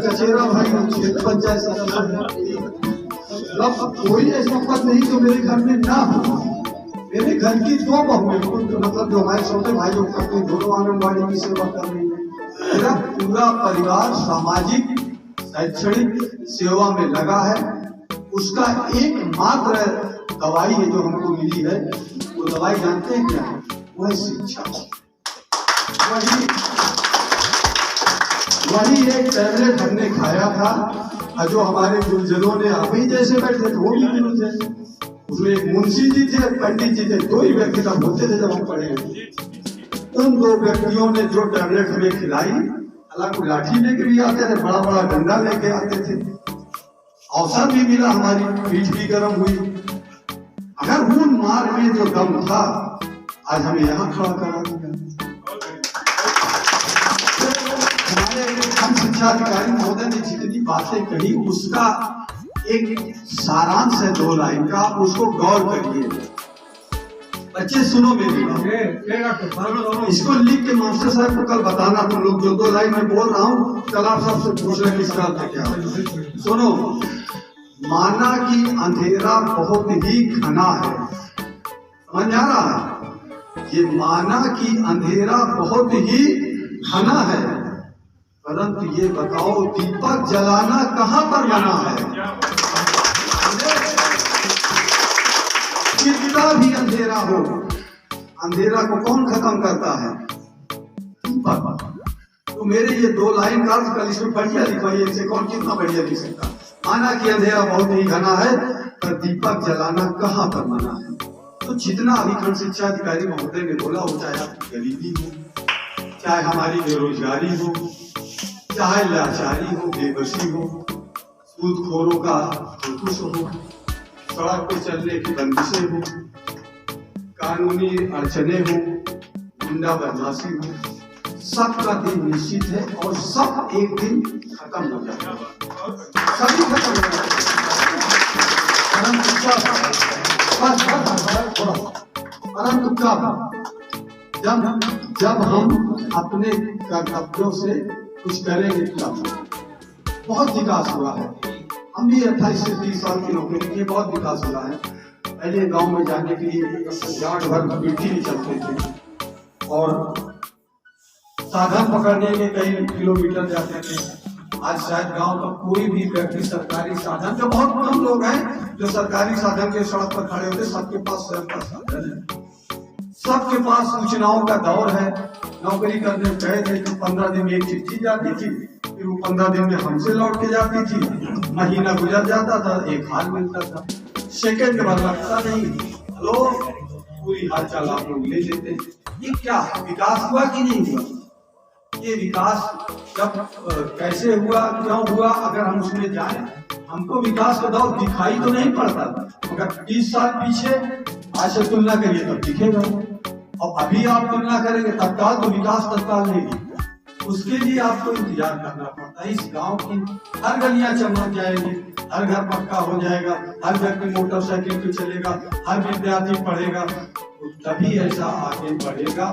Speaker 8: चचेरा भाई क्षेत्र पंचायत सदस्य है। मतलब कोई ऐसा पद नहीं जो मेरे घर में ना हो। मेरे घर की 2 बहुएं, मतलब जो हमारे छोटे भाइयों अपनी दोनों आंगनबाड़ी की सेवा कर रही है। मेरा पूरा परिवार सामाजिक शैक्षणिक सेवा में लगा है। उसका एकमात्र दवाई है जो हमको मिली है, वो दवाई जानते हैं क्या है? वो है शिक्षा। वही एक टैबलेट हमने खाया था, जो हमारे गुरुजनों ने अभी जैसे बैठे थे वो भी गुरु थे, उसमें एक मुंशी जी थे, पंडित जी थे, 2 ही व्यक्ति तब होते थे जब हम पढ़े। उन 2 व्यक्तियों ने जो टैबलेट हमें खिलाई, हालांकि लाठी लेके भी आते थे, बड़ा बड़ा डंडा लेके आते थे, अवसर भी मिला, हमारी पीठ भी गर्म हुई। अगर उन मार में जो दम था, आज हमें यहाँ खड़ा करा दिया। हमारे हम शिक्षा अधिकारी महोदय ने जितनी बातें कही, उसका एक सारांश है 2 लाइन का, आप उसको गौर करिए। बच्चे सुनो मेरी बात, इसको लिख के मास्टर साहब को कल बताना। तुम लोग जो 2 लाइन में बोल रहा हूँ, कल आप सबसे पूछ रहे किसका था क्या। सुनो, माना कि अंधेरा बहुत ही घना है, समझ आ रहा है? ये माना कि अंधेरा बहुत ही घना है, परंतु ये बताओ दीपक जलाना कहाँ पर मना है? कितना भी अंधेरा हो, अंधेरा को कौन खत्म करता है? दीपक। तो मेरे ये 2 लाइन का कल इसमें बढ़िया लिखवाइए, इसे कौन कितना बढ़िया लिख सकता? माना कि अंधेरा बहुत ही घना है, पर दीपक जलाना कहाँ पर मना है? तो जितना अभी खंड शिक्षा अधिकारी महोदय ने बोला हो, चाहे आपकी गरीबी हो, चाहे हमारी बेरोजगारी हो, चाहे लाचारी हो, बेबसी हो, सूदखोरों का अंकुश हो, सड़क पर चलने की बंदिशें हो, कानूनी अड़चने हो, गुंडा बदमाशी हो, सबका दिन निश्चित है और सब एक दिन खत्म हो जाएगा, सभी खत्म हो जाएगा। परंतु जब हम अपने कर्तव्यों से कुछ करेंगे तब। बहुत विकास हुआ है, हम भी 28 से 30 साल की नौकरी की, बहुत विकास हुआ है। पहले गांव में जाने के लिए जाट भर मिट्टी नहीं चलते थे, और साधन पकड़ने के कई किलोमीटर जाते थे। आज शायद गांव का कोई भी व्यक्ति सरकारी साधन, जो बहुत कम लोग हैं जो सरकारी साधन के सड़क पर खड़े होते, सबके पास स्वयं का साधन है, सबके पास सूचनाओं का दौर है। नौकरी करने गए थे तो 15 दिन में एक चिट्ठी जाती थी, फिर वो 15 दिन में हमसे लौट के जाती थी, महीना गुजर जाता था, एक हाल मिलता था, सेकंड भर लगता नहीं। हेलो, पूरी हालचाल आप लोग ले लेते। ये क्या विकास हुआ कि नहीं हुआ? ये विकास जब कैसे हुआ, क्यों हुआ, अगर हम उसमें जाए, हमको विकास का दौर दिखाई तो नहीं पड़ता, मगर 30 साल पीछे आज से तुलना करिए तब दिखेगा, और अभी आप तुलना करेंगे तत्काल तो विकास तत्काल नहीं दिखेगा। उसके लिए आपको इंतजार करना पड़ता है। इस गांव की हर गलियां चमक जाएगी, हर घर पक्का हो जाएगा, हर व्यक्ति मोटरसाइकिल पे चलेगा, हर विद्यार्थी पढ़ेगा, तो तभी ऐसा आगे बढ़ेगा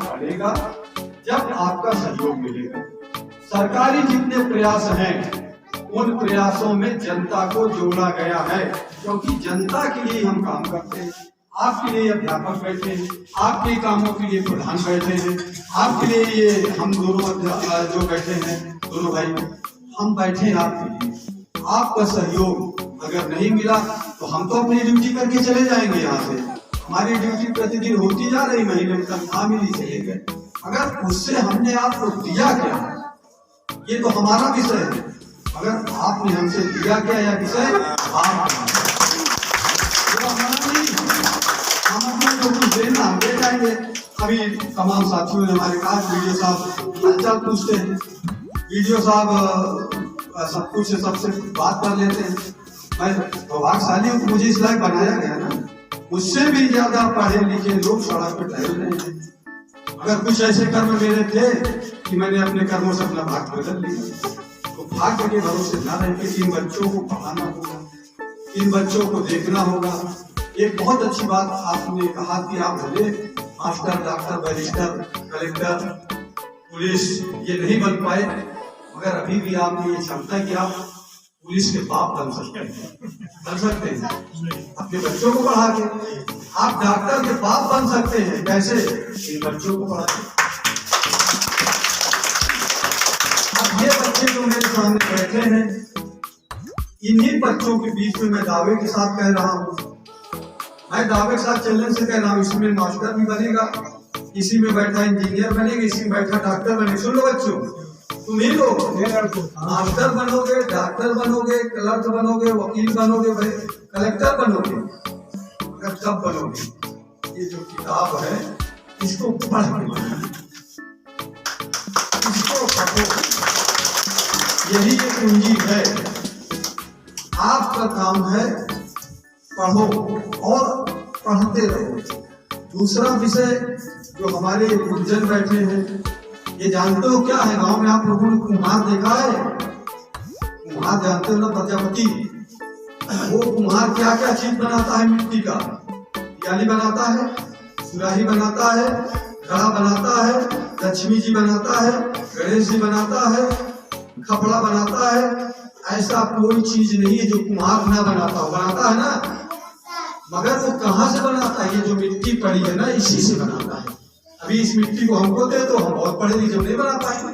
Speaker 8: जब आपका सहयोग मिलेगा। सरकारी जितने प्रयास हैं, उन प्रयासों में जनता को जोड़ा गया है, क्योंकि जनता के लिए हम काम करते हैं। आपके लिए अध्यापक बैठे हैं, आपके कामों के लिए प्रधान बैठे हैं, आपके लिए ये हम दोनों जो बैठे हैं, दोनों भाई, हम बैठे हैं आपके लिए। आपका सहयोग अगर नहीं मिला तो हम तो अपनी ड्यूटी करके चले जाएंगे यहाँ से। हमारी ड्यूटी प्रतिदिन होती जा रही, महीने में तनख्वाह मिली, चले गए, अगर उससे हमने आपको दिया क्या, ये तो हमारा विषय है। अगर आपने हमसे दिया क्या, यह विषय आप हम अपने जो कुछ देना हम दे जाएंगे,
Speaker 4: अभी तमाम साथियों ने हमारे कहा वीडियो साहब हालचाल पूछते हैं, वीडियो साहब सब कुछ सबसे बात कर लेते हैं। मैं प्रभावशाली हूँ, मुझे इस लायक बनाया गया ना। मुझसे भी ज्यादा पढ़े लिखे लोग सड़क पर टहल रहे हैं। अगर कुछ ऐसे कर्म मेरे थे कि मैंने अपने कर्मों से अपना भाग्य बदल लिया, तो भाग्य के भरोसे न रह के इन बच्चों को पढ़ाना होगा, इन बच्चों को देखना होगा। एक बहुत अच्छी बात आपने कहा कि आप भले master, doctor, barrister, collector, police ये नहीं बन पाए, मगर अभी भी आपकी ये क्षमता है कि आप पुलिस के बाप बन सकते हैं अपने बच्चों को पढ़ा के। आप डॉक्टर के बाप बन सकते हैं, कैसे? इन बच्चों को पढ़ा के। अब ये बच्चे जो मेरे सामने बैठे हैं, इन्हीं बच्चों के बीच में मैं दावे के साथ कह रहा हूँ, मैं दावे के साथ चलने से कह रहा हूँ, इसमें मास्टर भी बनेगा, इसी में बैठा इंजीनियर बनेगा, इसी में बैठा डॉक्टर बनेगा। सुन लो बच्चों, तुम ही लोग मास्टर बनोगे, डॉक्टर बनोगे, क्लर्क बनोगे, वकील बनोगे, कलेक्टर बनोगे, मगर कब बनोगे? ये जो किताब है इसको पढ़ के, इसको पढ़ो, यही एक पूंजी है। आपका काम है पढ़ो और पढ़ते रहो। दूसरा विषय जो हमारे गुरुजन बैठे हैं, ये जानते हो क्या है? गांव में आप लोगों ने कुम्हार देखा है? कुम्हार जानते हो ना, प्रजापति। वो कुम्हार क्या क्या चीज बनाता है मिट्टी का? याली बनाता है, सुराही बनाता है, घड़ा बनाता है, लक्ष्मी जी बनाता है, गणेश जी बनाता है, खपड़ा बनाता है। ऐसा कोई चीज नहीं है जो कुम्हार ना बनाता हो। बनाता है ना, मगर वो कहाँ से बनाता है? ये जो मिट्टी पड़ी है ना, इसी से बनाता है। अभी इस मिट्टी को हमको दे तो हम बहुत पढ़े लिखे नहीं बना पाएंगे।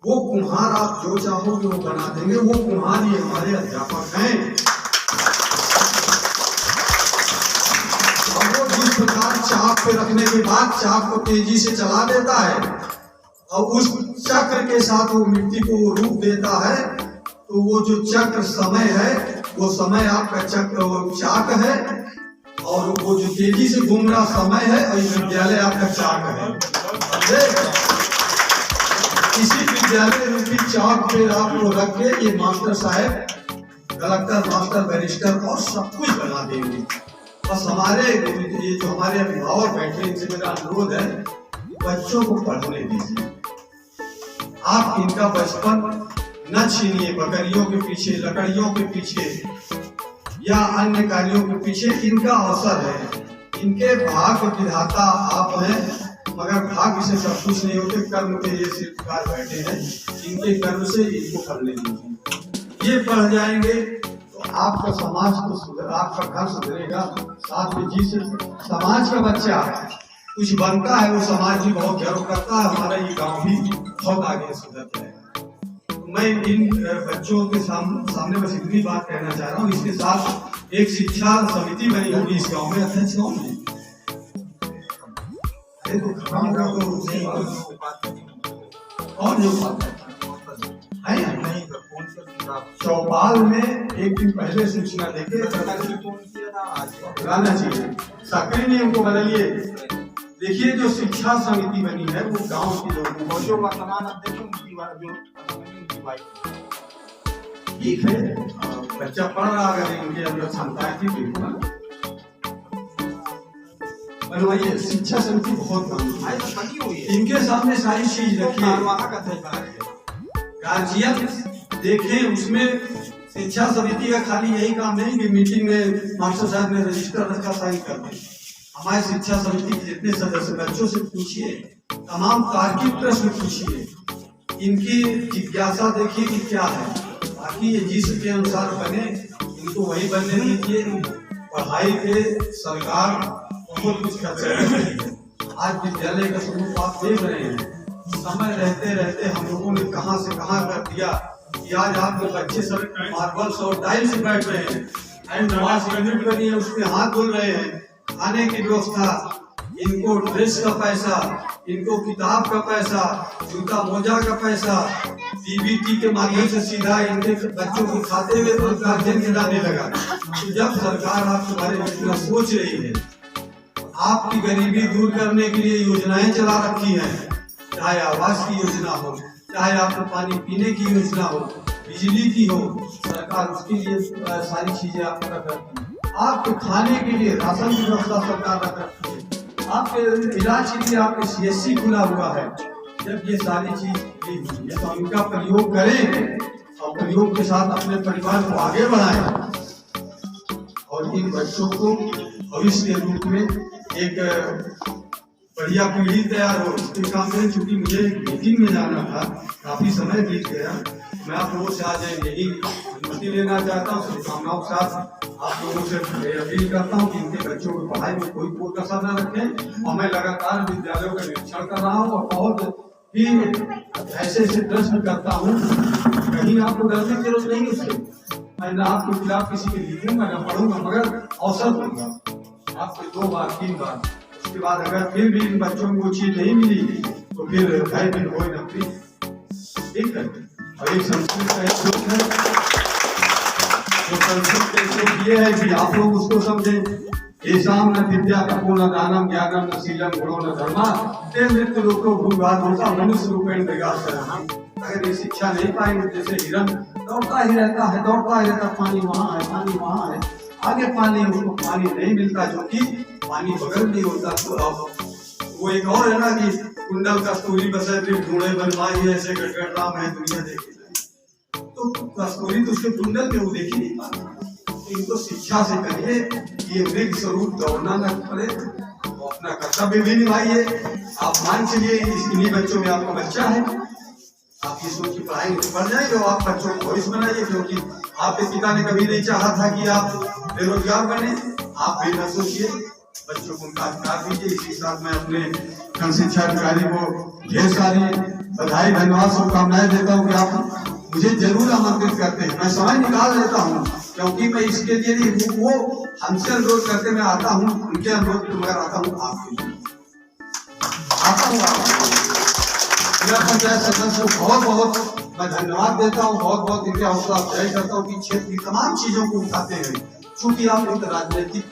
Speaker 4: वो कुम्हार आप जो चाहोगे वो बना देंगे। वो कुम्हार ये हमारे अध्यापक हैं। और वो जिस प्रकार चाक पे रखने के बाद चाक को तेजी से चला देता है और उस चक्र के साथ वो मिट्टी को वो रूप देता है, तो वो जो चक्र समय है, वो समय आपका चक्र, वो चाक है, और वो जो तेजी से घूम रहा समय है, और विद्यालय आपका चाक है। इसी विद्यालय रूपी चाक पे आपको रख के ये मास्टर साहब, कलेक्टर, मास्टर, बैरिस्टर और सब कुछ बना देंगे। बस हमारे ये जो हमारे अभिभावक बैठे, इनसे मेरा अनुरोध है, बच्चों को पढ़ने दीजिए। आप इनका बचपन न छीनिए बकरियों के पीछे, लकड़ियों के पीछे या अन्य कार्यों के पीछे। इनका अवसर है, इनके भाग्य विधाता आप हैं, मगर भाग्य से सब कुछ नहीं होते। कर्म के ये शिल्पकार बैठे हैं, इनके कर्म से इनको करने दीजिए। ये पढ़ जाएंगे तो आपका समाज तो सुधर, आपका घर सुधरेगा। साथ में जिस समाज का बच्चा कुछ बनता है, वो समाज भी बहुत गर्व करता है। हमारा ये गाँव भी बहुत आगे सुधर जाएगा। मैं इन बच्चों के सामने बस इतनी बात कहना चाह रहा हूँ। इसके साथ एक शिक्षा समिति बनी होगी इस गांव में। अध्यक्ष कौन है? कौन जो चौपाल में एक दिन पहले सूचना देके लाना चाहिए। सक्रिय नियम को बदलिए। देखिए, जो शिक्षा समिति बनी है वो गांव के लोगों को, जो वर्तमान अध्यक्ष ठीक है, बच्चा पढ़ रहा, अगर इनके अंदर क्षमताएं थी बिल्कुल बनवाइए। शिक्षा समिति बहुत बनी हुई है, इनके सामने सारी चीज रखिए। गार्जियन देखें, उसमें शिक्षा समिति का खाली यही काम नहीं कि मीटिंग में मास्टर साहब ने रजिस्टर रखा, साइन कर दें। हमारे शिक्षा समिति के जितने सदस्य, बच्चों से पूछिए, तमाम तार्किक प्रश्न पूछिए, इनकी जिज्ञासा देखिए कि क्या है। बाकी ये जिसके अनुसार बने, इनको वही बनने दीजिए। पढ़ाई पे सरकार बहुत कुछ खर्च रही है। आज विद्यालय का स्वरूप आप देख रहे हैं। समय रहते रहते हम लोगों ने कहां से कहां कर दिया कि आज आपके बच्चे सब मार्बल्स और टाइल्स से बैठ रहे हैं, हैंड वॉश यूनिट बनी है, उसमें हाथ धुल रहे हैं। खाने की व्यवस्था, इनको ड्रेस का पैसा, इनको किताब का पैसा, जूता मोजा का पैसा, डीबीटी के माध्यम से सीधा इनके बच्चों को खाते हुए तो गार्जियन के जाने लगा। तो जब सरकार आपके बारे में इतना सोच रही है, आपकी गरीबी दूर करने के लिए योजनाएं चला रखी हैं, चाहे आवास की योजना हो, चाहे आपको पानी पीने की योजना हो, बिजली की हो, सरकार उसके लिए सारी चीजें आपको रख रखी है। आपके खाने के लिए राशन की व्यवस्था सरकार रख रखी है, आपके इलाज के लिए आपके CSC खुला हुआ है। जब ये सारी चीज दी हुई है तो हम इनका प्रयोग करें और प्रयोग के साथ अपने परिवार को आगे बढ़ाएं और इन बच्चों को भविष्य के रूप में एक बढ़िया पीढ़ी तैयार हो, इसके काम में। चूंकि मुझे मीटिंग में जाना था, काफी समय बीत गया, मैं आप लोगों से आज यही अनुमति लेना चाहता हूँ, शुभकामनाओं के साथ आप लोगों से अपील करता हूँ कि इनके बच्चों की पढ़ाई में कोई कसर न रखें। और मैं लगातार विद्यालयों का निरीक्षण कर रहा हूँ और बहुत ही ऐसे प्रश्न करता हूँ, कहीं आपको डरने की जरूरत नहीं उससे। मैं न आपके खिलाफ किसी के लिखूंगा न पढ़ूंगा, मगर अवसर दूंगा आपके 2 बार 3 बार। उसके बाद अगर फिर भी इन बच्चों को चीज नहीं मिली तो फिर भाई दिन हो नौकरी, ठीक है। और एक संस्कृत का एक श्लोक है, जो संस्कृत के श्लोक ये है कि आप लोग उसको समझें। येषाम न विद्या तपो न दानम ज्ञानम न शीलम गुणो न धर्मा ते मृत्यु लोको भूभार होता मनुष्य रूपेण विकास करना। अगर ये शिक्षा नहीं पाएंगे, जैसे हिरण दौड़ता ही रहता है, पानी वहाँ है, पानी वहाँ है, आगे पानी, उसको पानी नहीं मिलता, जो कि पानी बगल नहीं होता। तो अब वो एक और है ना कि कुंडल कस्तूरी बसे ढूंढे बनवाई, ऐसे गटगट है दुनिया देखी जाए, तो कस्तूरी तो उसके कुंडल में वो देख ही नहीं पाता। इनको शिक्षा से कहिए ये मृग स्वरूप दौड़ना न पड़े, अपना कर्तव्य भी निभाइए। आप मान चलिए इन्हीं बच्चों में आपका बच्चा है, आपकी सोच की पढ़ाई बढ़ जाए तो आप बच्चों को भविष्य बनाइए, क्योंकि आपके पिता ने कभी नहीं चाहा था कि आप बेरोजगार बने। आप भी न सोचिए, बच्चों को उनका अधिकार दीजिए। इसी साथ मैं अपने खंड शिक्षा अधिकारी को ढेर सारी बधाई, धन्यवाद, शुभकामनाएं देता हूँ कि आप मुझे जरूर आमंत्रित करते हैं। मैं समय निकाल लेता हूँ, क्योंकि मैं इसके लिए नहीं, वो हमसे अनुरोध करते मैं आता हूँ, उनके अनुरोध पर मगर आता हूँ आपके लिए, आता हूँ जिला पंचायत सदस्य को बहुत बहुत मैं धन्यवाद देता हूँ, बहुत बहुत इनके हौसला अफजाई करता हूँ कि क्षेत्र की तमाम चीजों को उठाते हैं। चूंकि आप एक राजनीतिक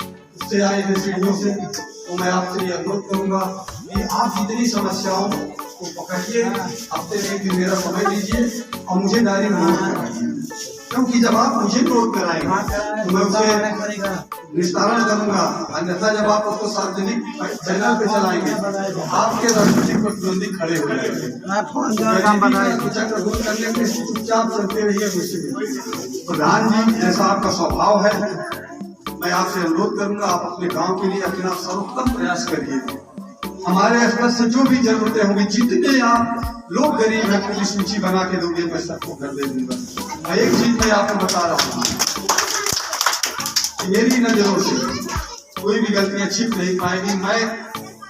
Speaker 4: से आए हैं सीढ़ियों से, तो मैं आपसे ये अनुरोध करूंगा कि आप जितनी समस्याओं को पकड़िए, हफ्ते में एक दिन मेरा समय दीजिए और मुझे डायरी में नोट कराइए, क्योंकि जब आप मुझे नोट कराएंगे तो मैं उसे निस्तारण करूंगा। अन्यथा जब आप उसको सार्वजनिक चैनल पे चलाएंगे तो आपके राजनीतिक प्रतिद्वंदी खड़े हो जाएंगे। चक्रभूत करने के चुपचाप चलते रहिए। प्रधान जी, जैसा आपका स्वभाव है, मैं आपसे अनुरोध करूंगा आप अपने गांव के लिए अपना सर्वोत्तम प्रयास करिए। हमारे स्तर से जो भी जरूरतें होंगी, जितने आप लोग गरीब हैं, कुछ सूची बना के दोगे, मैं सबको कर दे दूंगा। मैं एक चीज मैं आपको बता रहा हूँ, मेरी नजरों से कोई भी गलतियां छिप नहीं पाएगी। मैं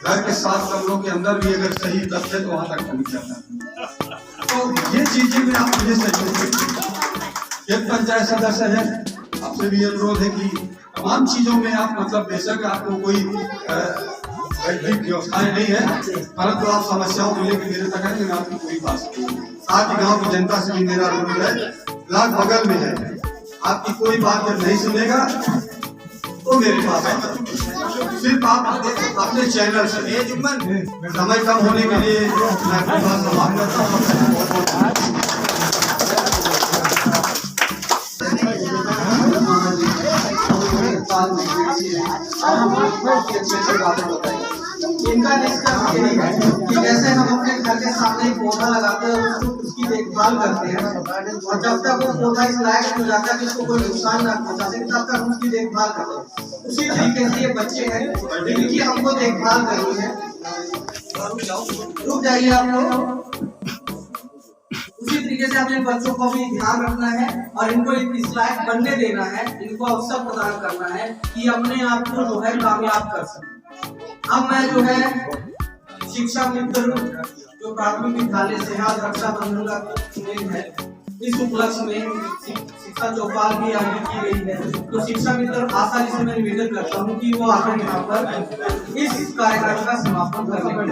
Speaker 4: घर के 7 कमरों के अंदर भी अगर सही तथ्य तो वहां तक पहुंच जाता। तो ये चीजें में आप मुझे सहयोग करिए। एक पंचायत सदस्य है, आपसे भी अनुरोध है कि तमाम चीजों में आप मतलब बेशक आपको कोई व्यवस्थाएं नहीं है, परंतु आप समस्याओं को लेकर मेरे तक है, मैं आपकी पूरी बात साथ ही गाँव की जनता से भी मेरा अनुरोध है, ब्लॉक बगल में है, आपकी कोई बात जब नहीं सुनेगा तो मेरे पास सिर्फ आप अपने चैनल से समय कम होने के लिए मैं अपनी बात समाप्त करता हूँ।
Speaker 1: इनका निष्कर्ष यही है कि जैसे हम अपने घर के सामने एक पौधा लगाते हैं, उसकी देखभाल करते हैं, और जब तक वो पौधा इस लायक हो जाता है कि उसको कोई नुकसान ना पहुंचा सके, तब तक उसकी देखभाल करते हैं। उसी तरीके से ये बच्चे हैं जिनकी हमको देखभाल करनी है। रुक जाइए आप लोग। उसी तरीके से अपने बच्चों को भी ध्यान रखना है और इनको इस लायक बनने देना है, इनको अवसर प्रदान करना है कि अपने आप को जो है कामयाब कर सके। अब मैं जो है शिक्षा मित्र जो प्राथमिक विद्यालय सेहाद रक्षाबंधन का दिन है, इस उपलक्ष्य में शिक्षा चौपाल भी आयोजित की गई है। तो शिक्षा मित्र आशा जी से मैं निवेदन करता हूँ कि वो आकर यहाँ पर इस कार्यक्रम का समापन करने का